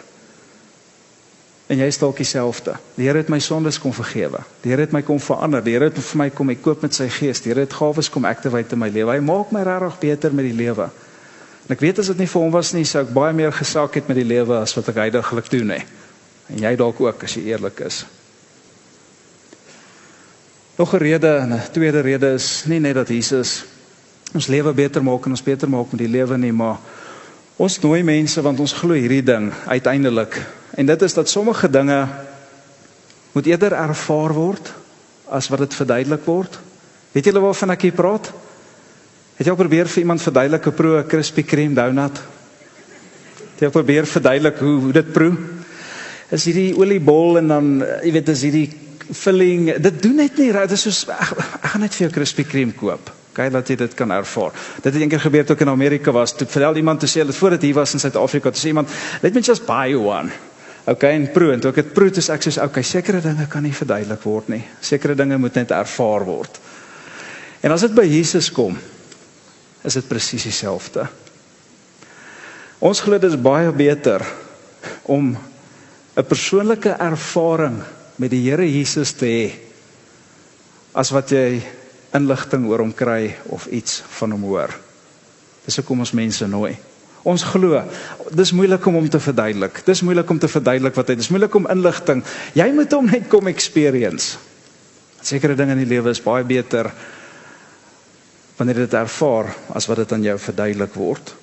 En jy is dalk dieselfde. Die Here het my sondes kom vergewe. Die Here het my kom verander. Die Here het vir my kom koop met sy gees. Die Here het gawes kom activate in my lewe. Hy maak my regtig beter met die lewe. En ek weet as dit nie vir hom was nie, sou ek baie meer gesak het met die lewe as wat ek heidaglik doen nie. En jy dalk ook as jy eerlik is. Nog 'n rede, en 'n tweede rede is nie net dat Jesus ons lewe beter maak en ons beter maak met die lewe nie, maar ons nooi mense want ons glo hierdie ding uiteindelik. En dit is dat sommige dinge moet eerder ervaar word as wat dit verduidelik word. Weet julle waarvan ek hier praat? Het jy al probeer vir iemand verduidelik 'n Krispy Kreme donut? Ek probeer verduidelik hoe dit proe. Is hierdie oliebol en dan, jy weet, is hierdie vulling, dit doen net nie, dit is soos, ek gaan net vir jou Krispy Kreme koop, okay, dat jy dit kan ervaar. Dit het een keer gebeur toe ek in Amerika was, toe vertel iemand, toe sê hulle, voordat hier was in Suid-Afrika, toe sê iemand, let me just buy one, okay, en proe, en toe ek het proe, toe sê ek soos, okay, sekere dinge kan nie verduidelik word nie, sekere dinge moet net ervaar word. En as dit by Jesus kom, is dit presies dieselfde. Ons glo dit is baie beter om 'n persoonlike ervaring met die Here Jesus te hê, as wat jy inligting oor hom kry of iets van hom hoor. Dis hoekom ons mense nooi. Ons glo, dis moeilik om hom te verduidelik. Dis moeilik om te verduidelik wat hy is. Dis moeilik om inligting. Jy moet hom net kom experience. Sekere dinge in die lewe is baie beter wanneer jy dit ervaar as wat dit aan jou verduidelik word.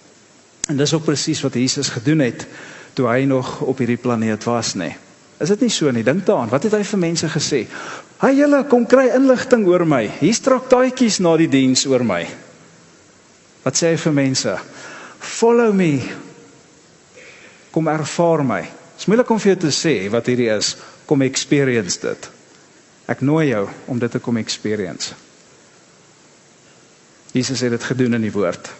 En dis ook presies wat Jesus gedoen het toe hy nog op hierdie planeet was, nee. Is dit nie so nie? Dink daaraan, wat het hy vir mense gesê? Hey julle, kom kry inligting oor my. Hier's traktaatjies na die diens oor my. Wat sê hy vir mense? Follow me. Kom ervaar my. Het is moeilik om vir jou te sê wat hierdie is. Kom experience dit. Ek nooi jou om dit te kom experience. Jesus het dit gedoen in die woord.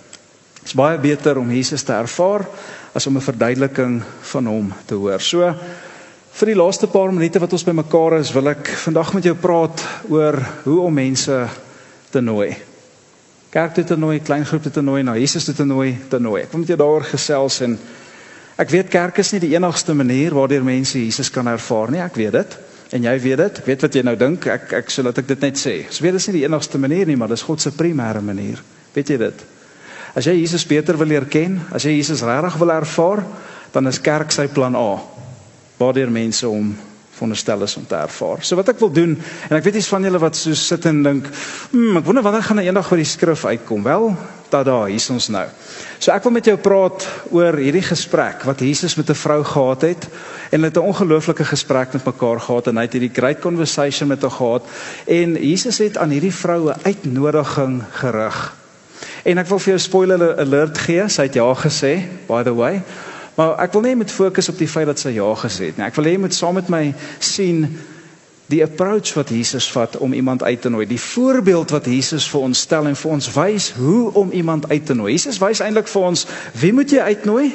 Het is baie beter om Jesus te ervaar as om 'n verduideliking van hom te hoor. So, vir die laaste paar minute wat ons by mekaar is, wil ek vandag met jou praat oor hoe om mense te nooi. Kerk toe te nooi, kleingroep toe te nooi, na Jesus toe te nooi, Ek wil met jou daaroor gesels en ek weet kerk is nie die enigste manier waardeur mense Jesus kan ervaar nie, ek weet dit. En jy weet dit, ek weet wat jy nou dink, ek so laat ek dit net sê. So weet dit is nie die enigste manier nie, maar dis God se primêre manier. Weet jy dit? As jy Jesus beter wil leer ken, as jy Jesus regtig wil ervaar, dan is kerk sy plan A, waardeur mense hom veronderstel is om te ervaar. So wat ek wil doen, en ek weet iets van julle wat so sit en dink, ek wonder wanneer gaan eendag by die skrif uitkom. Wel, tada, hier is ons nou. So ek wil met jou praat oor hierdie gesprek wat Jesus met 'n vrou gehad het, en hulle het 'n ongelooflike gesprek met mekaar gehad, en hy het hierdie great conversation met haar gehad, en Jesus het aan hierdie vrou 'n uitnodiging gerig. En ek wil vir jou spoiler alert gee, sy het ja gesê, by the way, maar ek wil nie met fokus op die feit dat sy ja gesê het nie. Ek wil hê jy moet saam met my sien die approach wat Jesus vat om iemand uit te nooi, die voorbeeld wat Jesus vir ons stel en vir ons wys hoe om iemand uit te nooi. Jesus wys eintlik vir ons, wie moet jy uitnooi?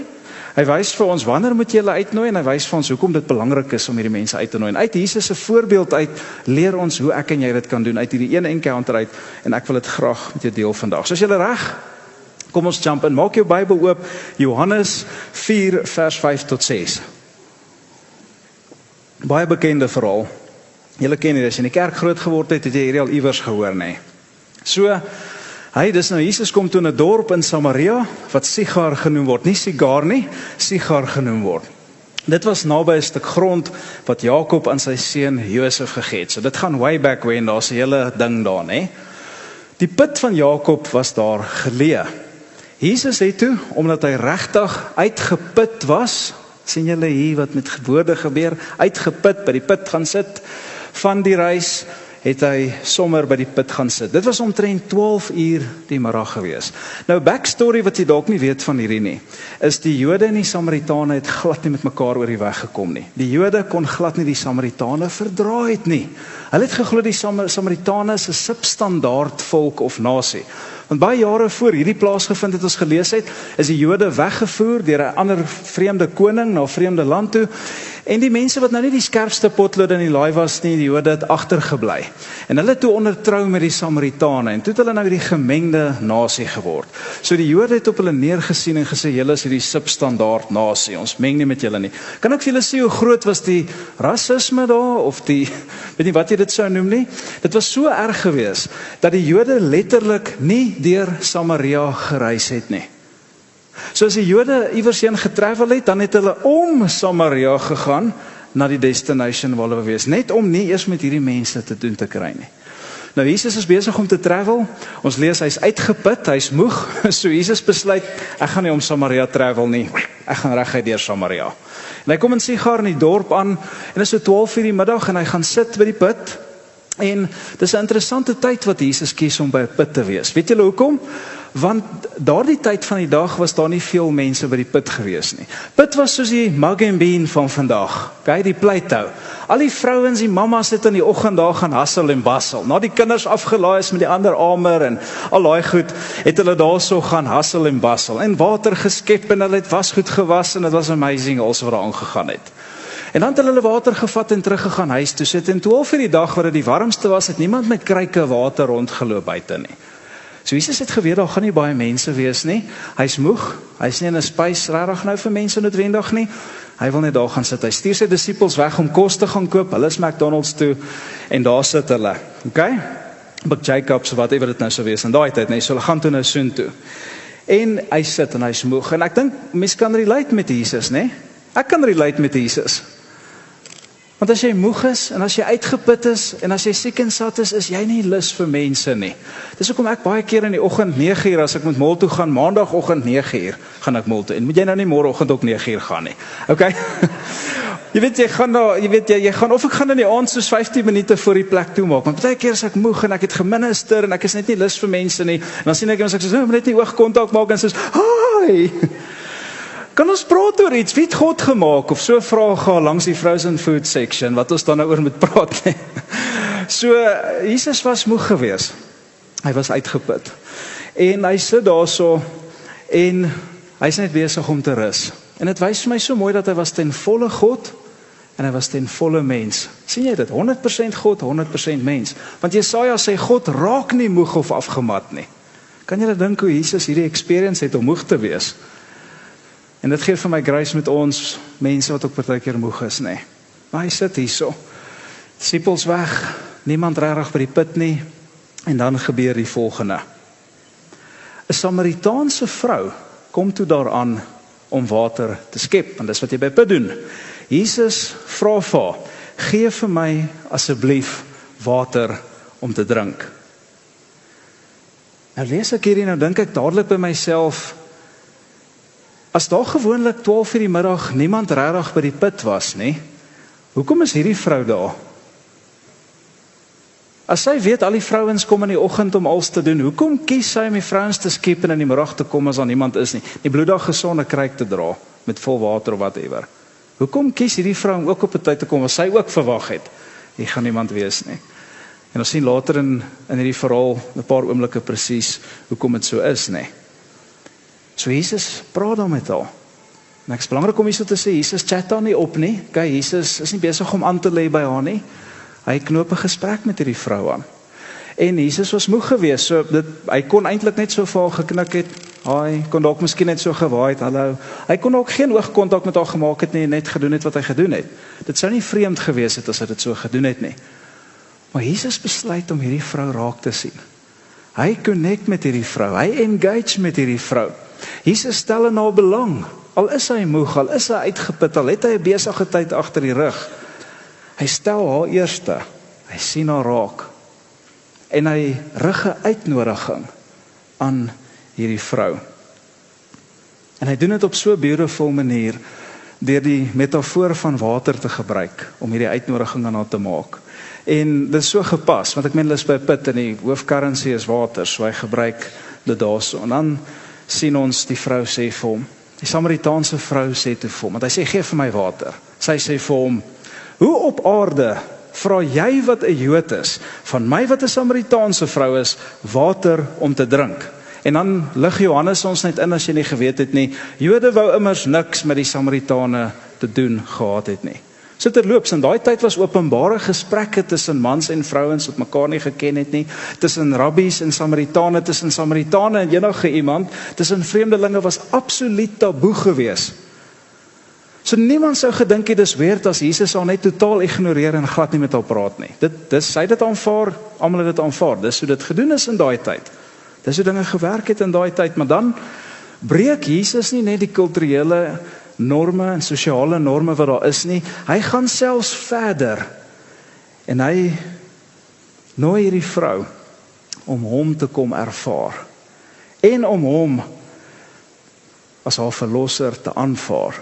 Hy wys vir ons, wanneer moet jy hulle uitnooi, en hy wys vir ons, hoekom dit belangrik is om hierdie mense uit te nooi. En uit Jesus se voorbeeld uit, leer ons hoe ek en jy dit kan doen, uit hierdie een encounter uit, en ek wil dit graag met jou deel vandag. So as julle reg, kom ons jump in, maak jou Bybel oop, Johannes 4 vers 5 tot 6. Baie bekende verhaal. Julle ken dit, as jy in die kerk groot geword het, het jy hierdie al iewers gehoor, nee. So, dis nou, Jesus kom toe in 'n dorp in Samaria, wat Sigar genoem word, nie Sigar nie, Sigar genoem word. Dit was naby 'n stuk grond, wat Jakob aan sy seun Josef gegee het. So dit gaan way back when, daar's 'n hele ding daar, nee. Die put van Jakob was daar geleë. Jesus het toe, omdat hy regtig uitgeput was, sien julle hier wat met woorde gebeur, uitgeput, by die put gaan sit, van die reis, het hy sommer by die put gaan sit. Dit was omtrent 12 uur die middag gewees. Nou, backstory wat jy dalk nie weet van hierdie nie, is die Jode en die Samaritane het glad nie met mekaar oor die weg gekom nie. Die Jode kon glad nie die Samaritane verdra het nie. Hulle het geglo die Samaritane is 'n substandaard volk of nasie. Want baie jare voor hierdie plaasgevind het ons gelees het, is die Jode weggevoer deur 'n ander vreemde koning na 'n vreemde land toe. En die mense wat nou nie die skerpste potlood in die laai was nie, die Jode het agtergebly. En hulle het toe ondertrou met die Samaritane, en toe het hulle nou die gemengde nasie geword. So die Jode het op hulle neergesien en gesê, julle is hierdie substandaard nasie, ons meng nie met julle nie. Kan ek vir julle sê hoe groot was die rasisme daar, of die, weet nie wat jy dit sou noem nie? Dit was so erg gewees, dat die Jode letterlik nie deur Samaria gereis het nie. So as die Jode iewers heen getravel het, dan het hulle om Samaria gegaan na die destination waar hulle wees, net om nie eers met hierdie mense te doen te kry nie. Nou Jesus is besig om te travel, ons lees hy's uitgeput, hy's moeg, so Jesus besluit, ek gaan nie om Samaria travel nie, ek gaan reguit deur Samaria. En hy kom in Sigar in die dorp aan, en is so 12 uur die middag, en hy gaan sit by die put, en dis 'n interessante tyd wat Jesus kies om by 'n put te wees. Weet julle hoekom? want daardie tyd van die dag was daar nie veel mense by die put gewees nie. Put was soos die mug and bean van vandag, okay, die pleithou. Al die vrouens, die mammas het in die oggend daar gaan hassel en bassel. Na die kinders afgelaai is met die ander amer en al daai goed, het hulle daar so gaan hassel en bassel. En water geskep en hulle het wasgoed gewas en dit was amazing alles wat daar aangegaan het. En dan het hulle water gevat en teruggegaan huis toe sit. En toe al vir die dag wat dit die warmste was, het niemand met kruike water rondgeloop buite nie. So Jesus het geweet, daar gaan nie baie mense wees nie. Hy's moeg, hy's nie in 'n spys regtig nou vir mense noodwendig nie. Hy wil net daar gaan sit. Hy stuur sy disippels weg om kos te gaan koop. Hulle is McDonald's toe en daar sit hulle. Okay? By Jacobs, whatever dit nou sou wees in daai tyd, nee, so hulle gaan toe nou soen toe. En hy sit en hy's moeg. En ek dink mense kan relate met Jesus, né? Ek kan relate met Jesus. Want as jy moeg is, en as jy uitgeput is, en as jy siek en sat is jy nie lus vir mense nie. Dis hoekom ek baie keer in die oggend 9:00, as ek moet mol toe gaan, maandagoggend 9:00, gaan ek mol toe. En moet jy nou nie môreoggend ook 9:00 gaan nie. Okay? Jy weet, jy gaan, of ek gaan in die aand soos 15 minute voor die plek toe maak. Want baie keer is ek moeg, en ek het geminister, en ek is net nie lus vir mense nie. En dan sien ek iemand, ek sê, moet net nie oogkontak maak, en sê, hi! Kan ons praat oor iets? Wie het God gemaak? Of so vrae gaan langs die frozen food section, wat ons dan nou oor moet praat nie. So, Jesus was moeg gewees. Hy was uitgeput. En hy sit daar so, en hy is net besig om te rus. En dit wys vir my so mooi dat hy was ten volle God, en hy was ten volle mens. Sien jy dit? 100% God, 100% mens. Want Jesaja sê, God raak nie moeg of afgemat nie. Kan jy dink hoe Jesus hierdie experience het om moeg te wees? En dit gee vir my grace met ons mense wat ook partykeer moeg is, nee. Maar hy sit hierso. Disippels weg, niemand regtig by die put nie, en dan gebeur die volgende. 'n Samaritaanse vrou kom toe daaraan om water te skep, want dis wat jy by put doen. Jesus vra vir haar, gee vir my asseblief water om te drink. Nou lees ek hierdie, nou dink ek dadelik by myself, as daar gewoonlik 12:00 die middag niemand regtig by die put was, nie? Hoekom is hierdie vrou daar? As sy weet al die vrouens kom in die oggend om alles te doen, hoekom kies sy om die vrouens te skep en in die middag te kom as daar niemand is nie? Die bloedige gesonde kruik te dra met vol water of whatever. Hoekom kies hierdie vrou om ook op 'n tyd te kom as sy ook verwag het? Hier gaan niemand wees nie. En ons sien later in hierdie verhaal 'n paar oomblikke presies hoekom dit so is, nie? So Jesus praat dan met haar. En ek is belangrik om hierso te sê, Jesus chat haar nie op nie. Okay, Jesus is nie besig om aan te lê by haar nie. Hy knoop 'n gesprek met hierdie vrou aan. En Jesus was moeg geweest, so hy kon eintlik net so vir haar geknik het. Hi, kon dalk miskien net so gewaai het, hallo. Hy kon ook geen oogkontak met haar gemaak het nie, net gedoen het wat hy gedoen het. Dit sou nie vreemd gewees het as hy dit so gedoen het nie. Maar Jesus besluit om hierdie vrou raak te sien. Hy connect met hierdie vrou, hy engage met hierdie vrou. Jesus stel in haar belang, al is hy moeg, al is hy uitgeput, al het hy 'n besige tyd agter die rug. Hy stel haar eerste, hy sien haar raak, en hy rig 'n uitnodiging aan hierdie vrou. En hy doen dit op so 'n beautiful manier, deur die metafoor van water te gebruik, om hierdie uitnodiging aan haar te maak. En dit is so gepas, want ek meen hulle is by 'n put en die hoofkurrensie is water, so hy gebruik dit daarso. En dan sien ons die vrou sê vir hom, die Samaritaanse vrou sê toe vir hom, want hy sê, gee vir my water. Sy sê vir hom, hoe op aarde vra jy wat 'n Jood is, van my wat 'n Samaritaanse vrou is, water om te drink? En dan lig Johannes ons net in, as jy nie geweet het nie, Jode wou immers niks met die Samaritane te doen gehad het nie. So terloops, in daai tyd was openbare gesprekke tussen mans en vrouens wat mekaar nie geken het nie, tussen rabbies en Samaritane, tussen Samaritane en enige iemand, tussen vreemdelinge was absoluut taboe gewees. So niemand sou gedink het dis weird as Jesus haar net totaal ignoreer en glad nie met haar praat nie. Sy het dit aanvaar, almal het dit aanvaar. Dis hoe dit gedoen is in daai tyd. Dis hoe dinge gewerk het in daai tyd, maar dan breek Jesus nie net die kulturele norme en sosiale norme wat daar is nie. Hy gaan selfs verder. En hy nooi hierdie vrou om hom te kom ervaar. En om hom as haar verlosser te aanvaar.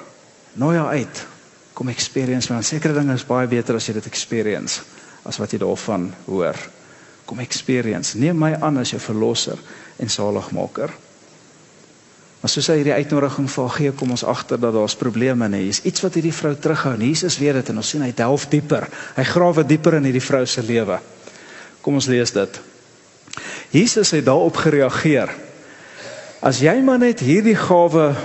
Nooi haar uit. Kom experience, want sekere dinge is baie beter as jy dit experience, as wat jy daarvan hoor. Kom experience, neem my aan as jou verlosser en zaligmaker. Maar soos hy hierdie uitnodiging vir haar gee, kom ons agter dat daar's probleme nie. Is iets wat hierdie vrou terughou, en Jesus weet dit, en ons sien hy delf dieper. Hy grawe dieper in hierdie vrou se lewe. Kom ons lees dit. Jesus het daarop gereageer. As jy maar net hierdie gawe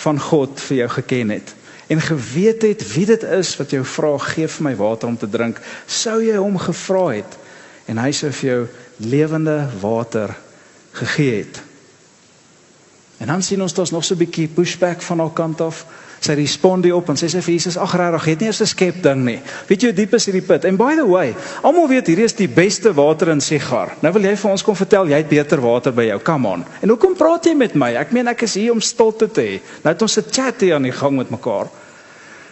van God vir jou geken het, en geweet het wie dit is wat jou vra, gee vir my water om te drink, sou jy hom gevra het, en hy sou vir jou lewende water gegee het. En dan sien ons daar's nog so 'n bietjie pushback van haar kant af. Sy respond hierop en sy sê vir Jesus, ag regtig, jy het nie eers 'n skep ding nie. Weet jy hoe diep is hierdie put? En by the way, almal weet hierdie is die beste water in Sigar. Nou wil jy vir ons kom vertel jy het beter water by jou. Come on. En hoekom praat jy met my? Ek meen ek is hier om stilte te hê. Nou het ons 'n chat hier aan die gang met mekaar.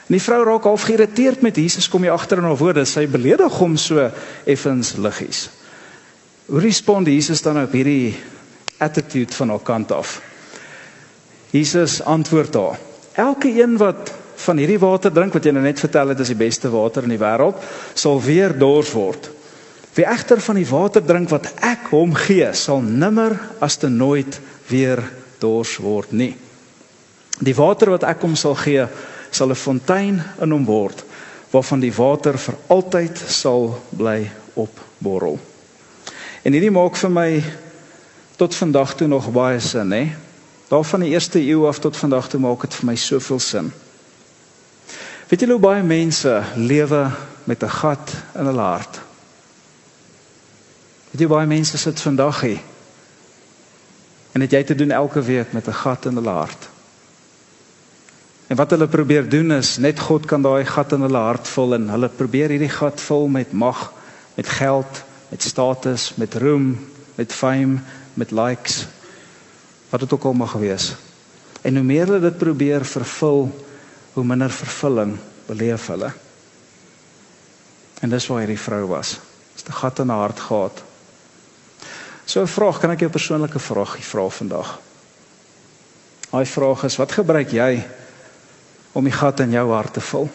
En die vrou raak half geïrriteerd met Jesus, kom jy agter in haar woorde. Sy beledig hom so effens liggies. Hoe respond Jesus dan op hierdie attitude van haar kant af? Jesus antwoord haar, elke een wat van hierdie water drink, wat jy nou net vertel het is die beste water in die wêreld, sal weer dors word. Wie egter van die water drink wat ek hom gee, sal nimmer as te nooit weer dors word nie. Die water wat ek hom sal gee, sal 'n fontein in hom word, waarvan die water vir altyd sal bly opborrel. En hierdie maak vir my tot vandag toe nog baie sin, hè? Daar van die eerste eeu af tot vandag toe maak het vir my soveel sin. Weet julle hoe baie mense lewe met 'n gat in hulle hart? Weet jy hoe baie mense sit vandag hier? En het jy te doen elke week met 'n gat in hulle hart? En wat hulle probeer doen is, net God kan daai gat in hulle hart vul, en hulle probeer hierdie gat vul met mag, met geld, met status, met roem, met fame, met likes, wat het ook al mag wees. En hoe meer hulle dit probeer vervul, hoe minder vervulling beleef hulle. En dis waar hierdie vrou was. Dis 'n gat in haar hart gehad. So 'n vraag, kan ek jou 'n persoonlike vraag vra vandag? Daai vraag is, wat gebruik jy om die gat in jou hart te vul?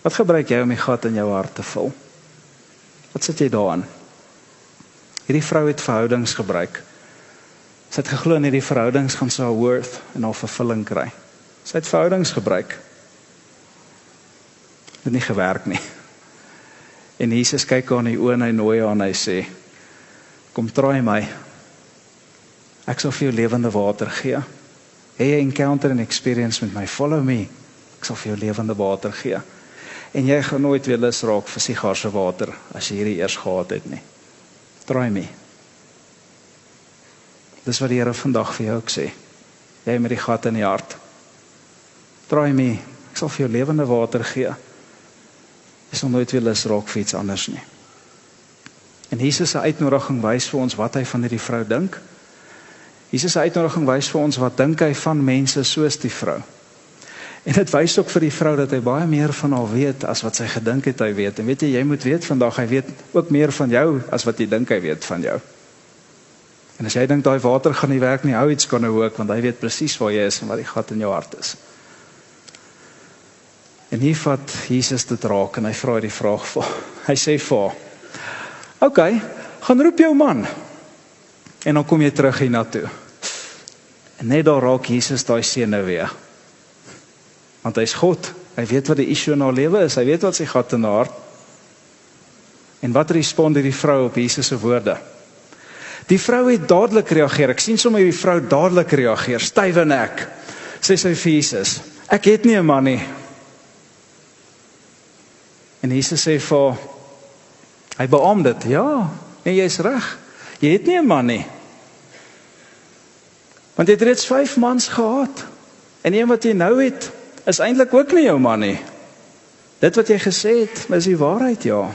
Wat gebruik jy om die gat in jou hart te vul? Wat sit jy daaraan? Hierdie vrou het verhoudings gebruik. Sy het geglo in hierdie verhoudings gaan sy haar worth en haar vervulling kry. Sy het verhoudings gebruik. Het nie gewerk nie. En Jesus kyk haar in die oë en hy nooi haar en hy sê, kom traai my. Ek sal vir jou lewende water gee. Hê 'n encounter and experience met my, follow me. Ek sal vir jou lewende water gee. En jy gaan nooit weer lus raak vir Sigar se water as jy hierdie eers gehad het nie. Try me. Dis wat die Here vandag vir jou ook sê. Jy met die gat in die hart. Try me. Ek sal vir jou lewende water gee. Jy sal nooit weer lus raak vir iets anders nie. En Jesus se uitnodiging wys vir ons wat hy van hierdie vrou dink. Jesus se uitnodiging wys vir ons wat dink hy van mense soos die vrou. En dit wys ook vir die vrou dat hy baie meer van haar weet as wat sy gedink het hy weet. En weet jy moet weet vandag, hy weet ook meer van jou as wat jy dink hy weet van jou. En as jy dink daai water gaan nie werk nie, hou iets kan nou ook, want hy weet presies waar jy is en wat die gat in jou hart is. En hier vat Jesus dit raak en hy vra die vraag vir. Hy sê vir haar, okay, gaan roep jou man. En dan kom jy terug hiernatoe. En net daar raak Jesus daai senuwee weer. Want hy is God, hy weet wat die issue in haar lewe is, hy weet wat sy gat in haar hart. En wat respond die vrou op Jesus se woorde? Die vrou het dadelik reageer, ek sien sommer die vrou dadelik reageer, stywe nek, sê sy vir Jesus, ek het nie 'n man nie. En Jesus sê vir haar, hy beamoed dit, ja, nee, jy is reg, jy het nie 'n man nie. Want jy het reeds 5 mans gehad, en een wat jy nou het, is eintlik ook nie jou man nie. Dit wat jy gesê het, is die waarheid, ja.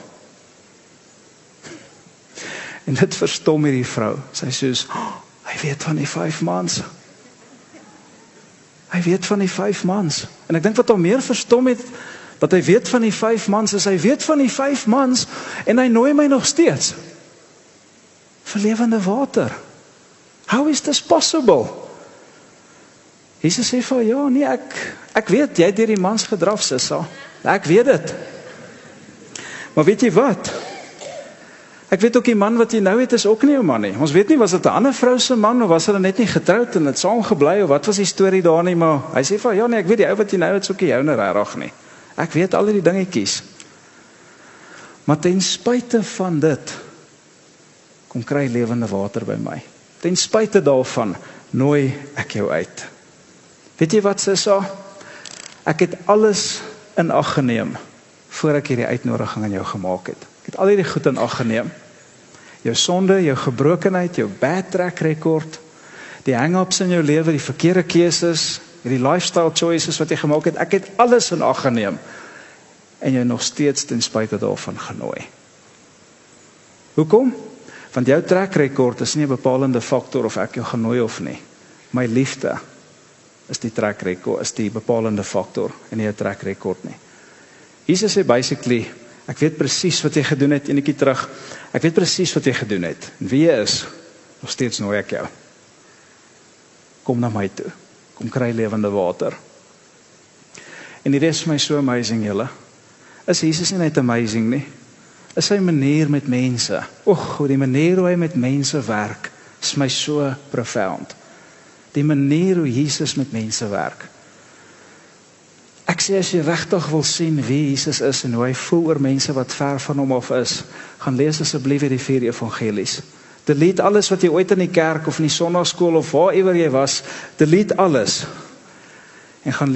En dit verstom hierdie vrou. Sy sê soos, hy weet van die 5 mans. Hy weet van die 5 mans. En ek dink wat hom meer verstom het, dat hy weet van die 5 mans, is hy weet van die 5 mans, en hy nooi my nog steeds. Vir lewende water. How is this possible? Jesus sê vir, ja, nee, ek weet, jy het deur die mans gedraf, sissa. Ek weet dit. Maar weet jy wat? Ek weet ook die man wat jy nou het is ook nie 'n man nie. Ons weet nie, was dit 'n ander vrou se man of was hulle net nie getroud en het saam gebly of wat was die storie daar nie, maar hy sê van ja nee, ek weet die ou wat jy nou het is ook nie joune regtig nie. Ek weet al die dingetjies. Maar ten spyte van dit kom kry lewende water by my. Ten spyte daarvan nooi ek jou uit. Weet jy wat Sissa? Ek het alles in ag geneem voor ek hierdie uitnodiging aan jou gemaak het. Ek het al hierdie goed in ag geneem. Jou sonde, jou gebrokenheid, jou bad track record, die hang-ups in jou lewe, die verkeerde keuses, die lifestyle choices wat jy gemaak het, ek het alles in ag geneem en jy nog steeds ten spyte daarvan genooi. Hoekom? Want jou track record is nie 'n bepalende faktor of ek jou genooi of nie. My liefde is die track record, is die bepalende faktor en nie 'n track record nie. Jesus sê basically, ek weet presies wat jy gedoen het, enetjie terug, ek weet presies wat jy gedoen het, en wie jy is, nog steeds nooi ek jou. Kom na my toe, kom kry lewende water. En die res vir my so amazing, julle. Is Jesus nie net amazing nie? Is sy manier met mense, die manier hoe hy met mense werk, is my so profound. Die manier hoe Jesus met mense werk. Ek sê as jy regtig wil sien wie Jesus is en hoe hy voel oor mense wat ver van hom af is, gaan lees asseblief die 4 evangelies. Delete alles wat jy ooit in die kerk of in die sonnaarskool of waarewer jy was, delete alles. En gaan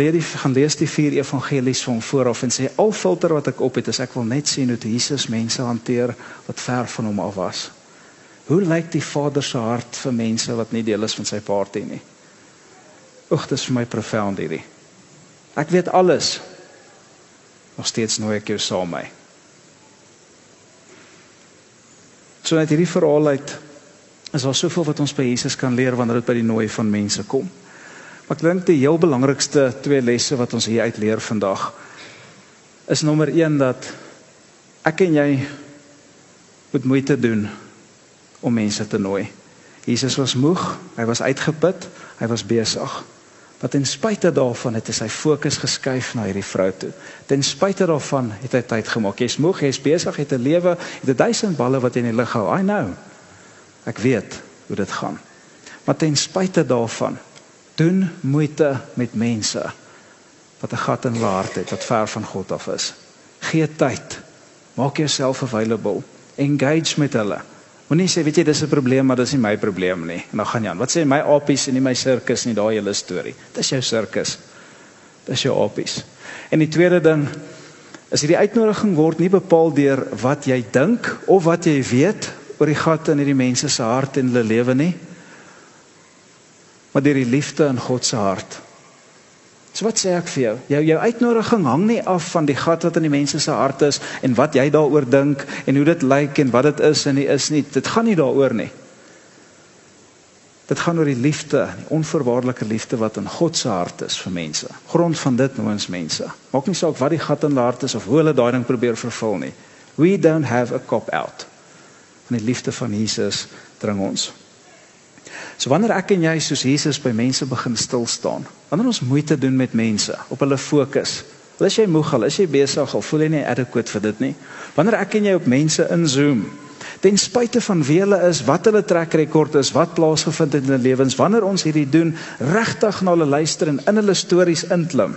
lees die 4 evangelies van vooraf en sê, al filter wat ek op het, is ek wil net sien hoe Jesus mense hanteer wat ver van hom af was. Hoe lyk die Vader se hart vir mense wat nie deel is van sy party nie? Dit is vir my profound hierdie. Ek weet alles, nog steeds nooi ek jou saam my. So uit hierdie verhaal uit, is daar soveel wat ons by Jesus kan leer wanneer dit by die nooi van mense kom. Maar ek dink die heel belangrikste 2 lesse wat ons hier uit leer vandag, is nommer 1 dat ek en jy moet moeite doen om mense te nooi. Jesus was moeg, hy was uitgeput, hy was besig. Maar ten spyte daarvan het hy sy fokus geskuif na hierdie vrou toe. Ten spyte daarvan het hy tyd gemaak. Jy is moeg, jy is besig, jy het 'n lewe, jy het 1000 balle wat jy in die lug hou. I know. Ek weet hoe dit gaan. Maar ten spyte daarvan, doen moeite met mense wat 'n gat in hulle hart het, wat ver van God af is. Gee tyd. Maak jouself available. Engage met hulle. Moenie sê, weet jy, dis 'n probleem, maar dis nie my probleem nie. En dan gaan jy aan. Wat sê my apies en nie my sirkus nie, daai hele storie. Dis jou sirkus. Dis jou apies. En die tweede ding is hierdie uitnodiging word nie bepaal deur wat jy dink of wat jy weet oor die gat in hierdie mense se hart en hulle lewe nie, maar deur die liefde in God se hart. So wat sê ek vir jou? Jou uitnodiging hang nie af van die gat wat in die mense se hart is en wat jy daaroor dink en hoe dit lyk en wat dit is en nie is nie. Dit gaan nie daaroor nie. Dit gaan oor die liefde, die onvoorwaardelike liefde wat in God se hart is vir mense. Grond van dit noem ons mense. Maak nie saak wat die gat in hulle hart is of hoe hulle daai ding probeer vervul nie. We don't have a cop-out. Van die liefde van Jesus dring ons. So wanneer ek en jy soos Jesus by mense begin stil staan, wanneer ons moeite doen met mense, op hulle fokus, al is jy moeg, al is jy besig, al voel jy nie adequate vir dit nie, wanneer ek en jy op mense inzoom, ten spyte van wie hulle is, wat hulle track record is, wat plaasgevind het in hulle lewens, wanneer ons hierdie doen, regtig na hulle luister en in hulle stories inklim,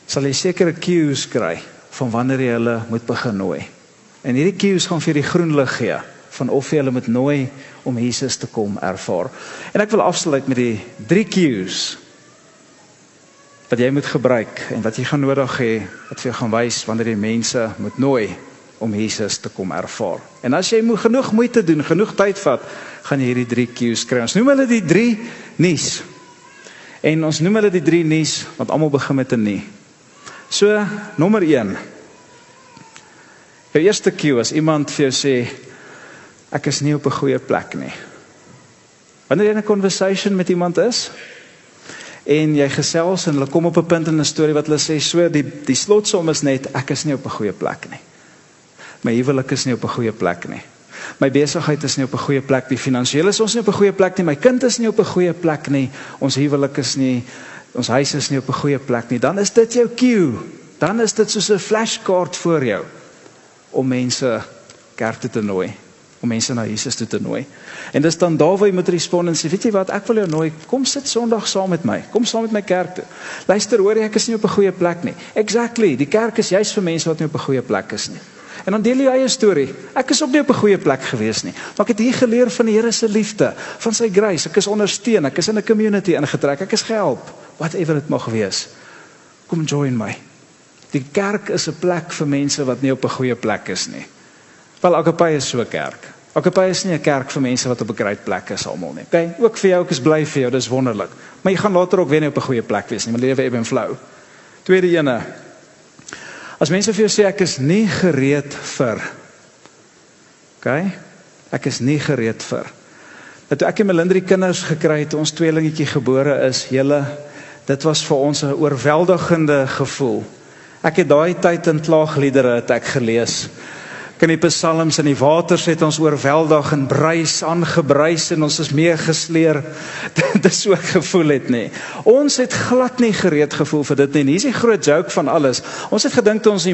sal jy sekere cues kry, van wanneer jy hulle moet begin nooi. En hierdie cues gaan vir die groen lig gee, van of jy hulle moet nooi om Jesus te kom ervaar. En ek wil afsluit met die 3 cues wat jy moet gebruik en wat jy gaan nodig hê, wat vir jou gaan wys wanneer jy mense moet nooi om Jesus te kom ervaar. En as jy genoeg moeite doen, genoeg tyd vat, gaan jy hierdie 3 cues kry. Ons noem hulle die 3 nies. En ons noem hulle die 3 nies, want almal begin met 'n nie. So, nommer 1. Jou eerste cue as iemand vir jou sê, ek is nie op 'n goeie plek nie. Wanneer jy in 'n conversation met iemand is, en jy gesels en hulle kom op 'n punt in 'n storie wat hulle sê, so die slotsom is net, ek is nie op 'n goeie plek nie. My huwelik is nie op 'n goeie plek nie. My besigheid is nie op 'n goeie plek nie. Finansiëel is ons nie op 'n goeie plek nie. My kind is nie op 'n goeie plek nie. Ons huwelik is nie, ons huis is nie op 'n goeie plek nie. Dan is dit jou cue. Dan is dit soos 'n flashcard voor jou om mense kerk toe te nooi, om mense na Jesus toe te nooi. En dis dan daar waar jy moet respond en sê, weet jy wat, ek wil jou nooi, kom sit Sondag saam met my, kom saam met my kerk toe. Luister, hoor jy, ek is nie op 'n goeie plek nie. Exactly, die kerk is juist vir mense wat nie op 'n goeie plek is nie. En dan deel jy eie storie. Ek is ook nie op 'n goeie plek gewees nie, maar ek het hier geleer van die Here se liefde, van sy grace, ek is ondersteun, ek is in 'n community ingetrek, ek is gehelp, whatever dit mag wees. Kom join my. Die kerk is 'n plek vir mense wat nie op 'n goeie plek is nie. Wel, Agape is so 'n kerk. Agape is nie 'n kerk vir mense wat op 'n great plek is almal nie. Okay, ook vir jou, ek is bly vir jou, dis wonderlik. Maar jy gaan later ook weer nie op 'n goeie plek wees nie, maar lewe ebb en flow. Tweede ene. As mense vir jou sê ek is nie gereed vir. Okay? Ek is nie gereed vir. Toe ek en Melinda kinders gekry het, ons tweelingetjie gebore is, dit was vir ons 'n oorweldigende gevoel. Ek het daai tyd in klaagliedere het ek gelees. In die psalms en die waters het ons oorweldig en bruis, aangebruis en ons is meegesleer. Dit is so ek gevoel het nie. Ons het glad nie gereed gevoel vir dit nie. En hier is die groot joke van alles. Ons het gedink toe ons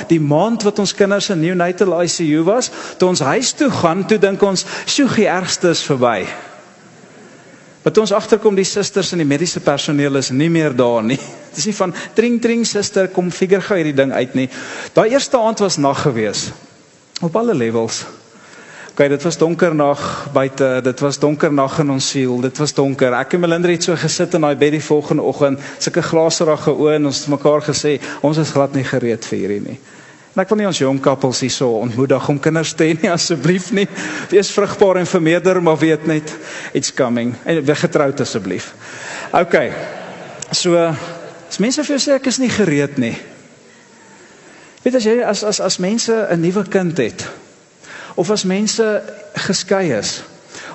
die maand wat ons kinders in neonatal ICU was, toe ons huis toe gaan, toe dink ons, sjoe, die ergste is verby. Maar toe ons agterkom, die susters en die mediese personeel is nie meer daar nie. Het is nie van, tring, suster, kom figure gou hierdie ding uit nie. Daai eerste aand was nag gewees. Op alle levels. Okay, dit was donker nag buite, dit was donker nag in ons siel, dit was donker. Ek en Melinda het so gesit in daai bed die volgende oggend, sulke glaserige oë en ons het mekaar gesê, ons is glad nie gereed vir hierdie nie. En ek wil nie ons jong koppels hier so ontmoedig om kinders te hê nie, asseblief nie. Wees vrugbaar en vermeerder, maar weet net, it's coming. En wees getroud asseblief. Okay, so, as mense vir jou sê, ek is nie gereed nie. Weet as mense 'n nuwe kind het, of as mense geskei is,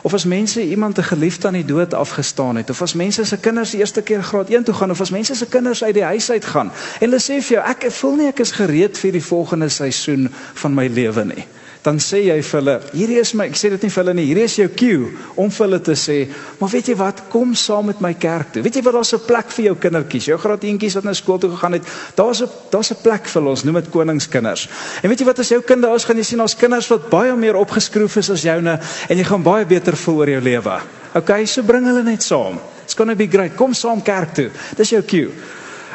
of as mense iemand 'n geliefde aan die dood afgestaan het, of as mense se kinders die eerste keer graad 1 toe gaan, of as mense se kinders uit die huis uit gaan, en hulle sê vir jou, ek voel nie ek is gereed vir die volgende seisoen van my lewe nie. Dan sê jy vir hulle, hierdie is my, ek sê dit nie vir hulle nie, hierdie is jou cue, om vir hulle te sê, maar weet jy wat, kom saam met my kerk toe. Weet jy wat, daar's 'n plek vir jou kindertjies, jou graad 1-tjies wat na skool toe gegaan het, daar's 'n plek vir ons, noem dit koningskinders. En weet jy wat, as jou kinders is, gaan jy sien, ons kinders wat baie meer opgeskroef is as joune, en jy gaan baie beter voel oor jou lewe. Okay, so bring hulle net saam. It's gonna be great, kom saam kerk toe, dis jou cue.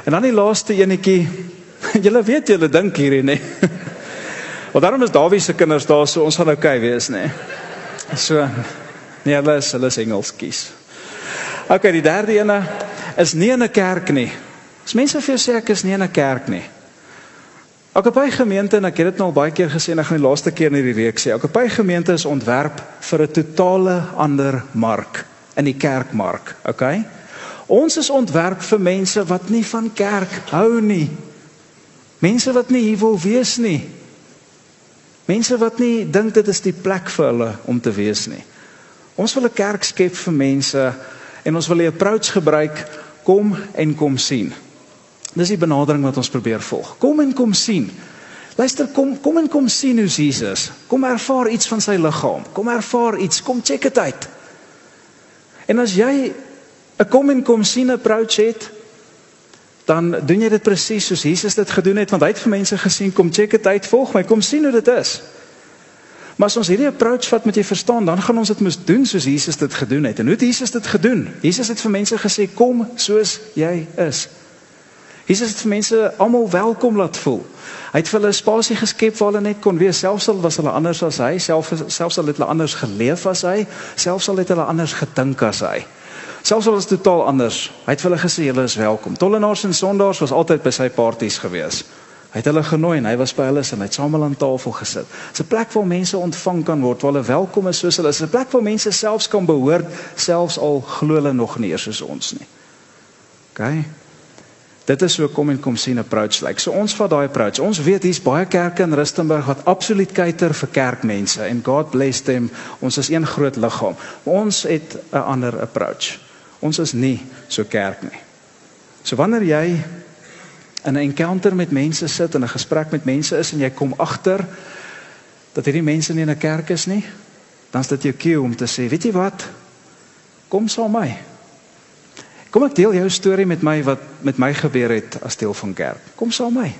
En dan die laaste enetjie, julle weet julle dink hierdie, nee. Want daarom is Dawie se kinders daar, so ons gaan okay wees, nee. So, nee, hulle is Engelskies. Okay, die derde ene is nie in 'n kerk nie. As mense vir jou sê ek is nie in 'n kerk nie. Agape gemeente, en ek het dit nou al baie keer gesê, en ek gaan die laaste keer in hierdie reeks sê, Agape gemeente is ontwerp vir 'n totale ander mark, in die kerkmark, okay? Ons is ontwerp vir mense wat nie van kerk hou nie. Mense wat nie hier wil wees nie. Mense wat nie dink dit is die plek vir hulle om te wees nie. Ons wil 'n kerk skep vir mense en ons wil 'n approach gebruik, kom en kom sien. Dis die benadering wat ons probeer volg. Kom en kom sien. Luister, kom en kom sien hoe Jesus. Kom ervaar iets van sy liggaam. Kom ervaar iets, kom check dit uit. En as jy 'n kom en kom sien approach het, dan doen jy dit presies soos Jesus dit gedoen het, want hy het vir mense gesien, kom check dit uit, volg my, kom sien hoe dit is. Maar as ons hierdie approach vat, moet jy verstaan, dan gaan ons dit moes doen soos Jesus dit gedoen het. En hoe het Jesus dit gedoen? Jesus het vir mense gesê, kom soos jy is. Jesus het vir mense almal welkom laat voel. Hy het vir hulle 'n spasie geskep waar hulle net kon wees, selfs al was hulle anders as hy, selfs al het hulle anders geleef as hy, selfs al het hulle anders gedink as hy. Selfs al was dit totaal anders. Hy het vir hulle gesê, julle is welkom. Tollenaars en sondaars was altyd by sy parties gewees. Hy het hulle genooi en hy was by hulle en hy het saam aan tafel gesit. Dit is 'n plek waar mense ontvang kan word, waar hulle welkom is soos hulle is. 'n plek waar mense selfs kan behoort, selfs al glo hulle nog nie eers soos ons nie. Okay? Dit is so kom en kom sien approach like. So ons vat daai approach. Ons weet hier's baie kerke in Rustenburg wat absoluut cater vir kerkmense en God bless them. Ons is een groot liggaam. Ons het 'n ander approach. Ons is nie so kerk nie. So wanneer jy in 'n encounter met mense sit en 'n gesprek met mense is en jy kom agter dat hierdie mense nie in 'n kerk is nie, dan is dit jou cue om te sê, weet jy wat? Kom saam met my. Kom ek deel jou storie met my wat met my gebeur het as deel van kerk. Kom saam met my.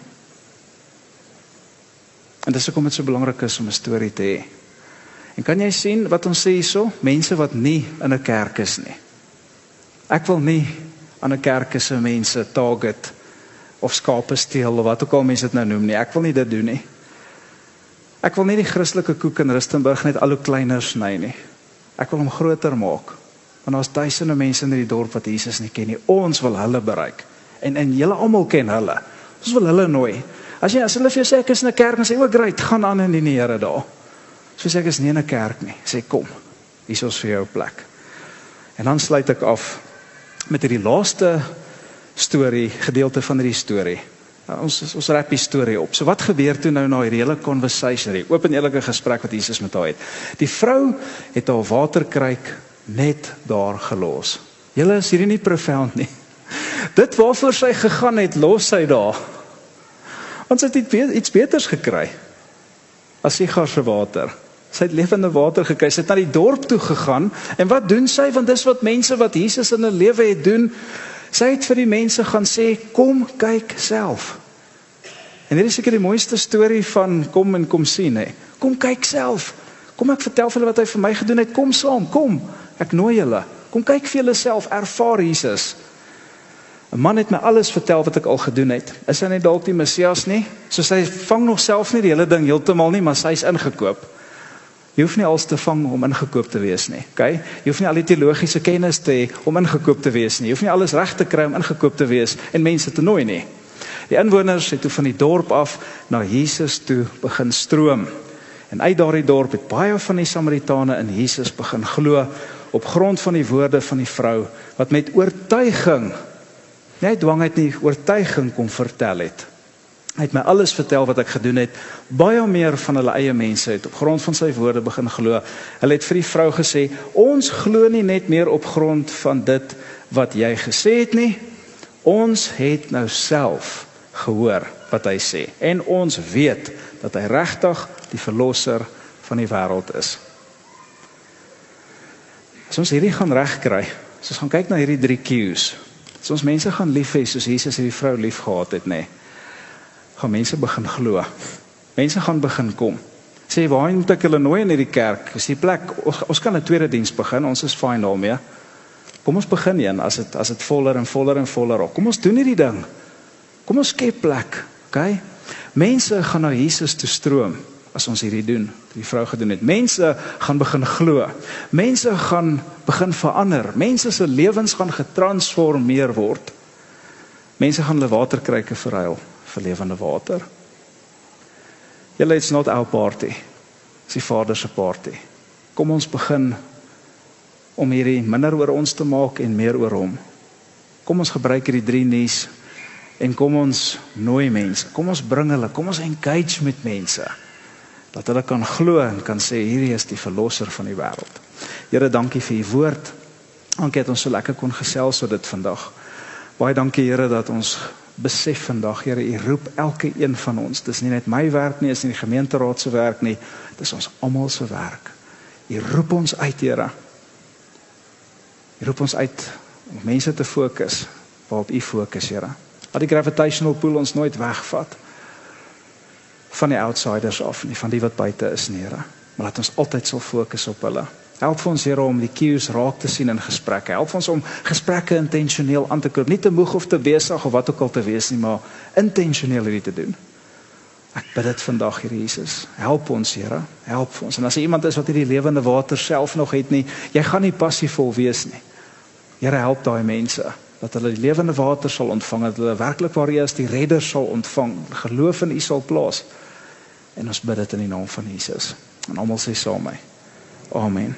En dis hoekom dit so belangrik is om 'n storie te hê. En kan jy sien wat ons sê hierso? Mense wat nie in 'n kerk is nie. Ek wil nie aan 'n kerk se mense target of skape steel of wat ook al mense dit nou noem nie. Ek wil nie dit doen nie. Ek wil nie die Christelike koek in Rustenburg net al hoe kleiner sny nie. Ek wil hom groter maak. Want daar's duisende mense in die dorp wat Jesus nie ken nie. Ons wil hulle bereik. En julle almal ken hulle. Ons wil hulle nooi. As hulle vir jou sê ek is in 'n kerk, dan sê o, great, gaan aan in die Here daar. So sê ek is nie in 'n kerk nie. Sê kom. Hier is vir jou 'n plek. En dan sluit ek af met hierdie laaste storie, gedeelte van hierdie storie. Ons wrap die storie op. So wat gebeur toe nou na hierdie hele conversation, die oop en eerlike gesprek wat Jesus met haar het? Die vrou het haar waterkruik net daar gelos. Julle is hierdie nie profound nie. Dit waarvoor sy gegaan het, los sy daar. Want sy het iets beters gekry as Sigar se water. Sy het lewende water gekry. Sy het na die dorp toe gegaan. En wat doen sy? Want dis wat mense wat Jesus in hulle lewe het doen. Sy het vir die mense gaan sê, kom kyk self. En dit is seker die mooiste storie van kom en kom sien. He. Kom kyk self. Kom ek vertel vir julle wat hy vir my gedoen het. Kom saam, kom. Ek nooi julle. Kom kyk vir julle self. Ervaar Jesus. 'n Man het my alles vertel wat ek al gedoen het. Is hy nie dalk die Messias nie? So sy vang nog self nie die hele ding heeltemal nie, maar sy is ingekoop. Jy hoef nie alles te vang om ingekoop te wees nie. Okay? Jy hoef nie al die teologiese kennis te hê om ingekoop te wees nie. Jy hoef nie alles reg te kry om ingekoop te wees en mense te nooi nie. Die inwoners het toe van die dorp af na Jesus toe begin stroom. En uit daardie dorp het baie van die Samaritane in Jesus begin glo op grond van die woorde van die vrou wat met oortuiging, nie dwangheid nie, oortuiging kom vertel het. Hy het my alles vertel wat ek gedoen het, baie meer van hulle eie mense het op grond van sy woorde begin glo. Hulle het vir die vrou gesê, ons glo nie net meer op grond van dit wat jy gesê het nie, ons het nou self gehoor wat hy sê, en ons weet dat hy regtig die verlosser van die wêreld is. As ons hierdie gaan regkry, as ons gaan kyk na hierdie 3 cues, as ons mense gaan lief hê soos Jesus hierdie vrou lief gehad het, nee, gaan mense begin glo. Mense gaan begin kom. Sê, waarheen moet ek hulle nooi in hierdie kerk? Is die plek, ons kan 'n tweede diens begin, ons is fine daarmee. Kom ons begin een, as dit voller en voller en voller raak. Kom ons doen hierdie ding. Kom ons skep plek, okay? Mense gaan na Jesus toe stroom, as ons hierdie doen, die vrou gedoen het. Mense gaan begin glo. Mense gaan begin verander. Mense se lewens gaan getransformeer word. Mense gaan hulle waterkruike verruil vir lewende water. Julle, it's not our party. It's die Vader se party. Kom ons begin om hierdie minder oor ons te maak en meer oor hom. Kom ons gebruik hierdie 3 nuus en kom ons nooi mense. Kom ons bring hulle, kom ons engage met mense. Dat hulle kan glo en kan sê, hierdie is die verlosser van die wêreld. Here, dankie vir u woord. Dankie dat ons so lekker kon gesels oor dit vandag. Baie dankie, Here, dat ons besef vandag, Here, u roep elke een van ons. Dis nie net my werk nie, is nie die gemeenteraad se werk nie, dis ons almal se werk. U roep ons uit, Here. U roep ons uit om mense te fokus waarop u fokus, Here. Laat die gravitational pull ons nooit wegvat van die outsiders af, nie van die wat buite is, Here. Maar laat ons altyd sal fokus op hulle. Help vir ons, Here, om die cues raak te sien in gesprekke. Help vir ons om gesprekke intentioneel aan te koop. Nie te moeg of te besig of wat ook al te wees nie, maar intentioneel hierdie te doen. Ek bid dit vandag, Here Jesus. Help ons, Here. Help vir ons. En as iemand is wat hierdie lewende water self nog het nie, jy gaan nie passievol wees nie. Here, help daai mense, dat hulle die lewende water sal ontvang, dat hulle werklik waar U is, die redder sal ontvang, geloof in U sal plaas. En ons bid dit in die naam van Jesus. En almal sê saam my. Amen.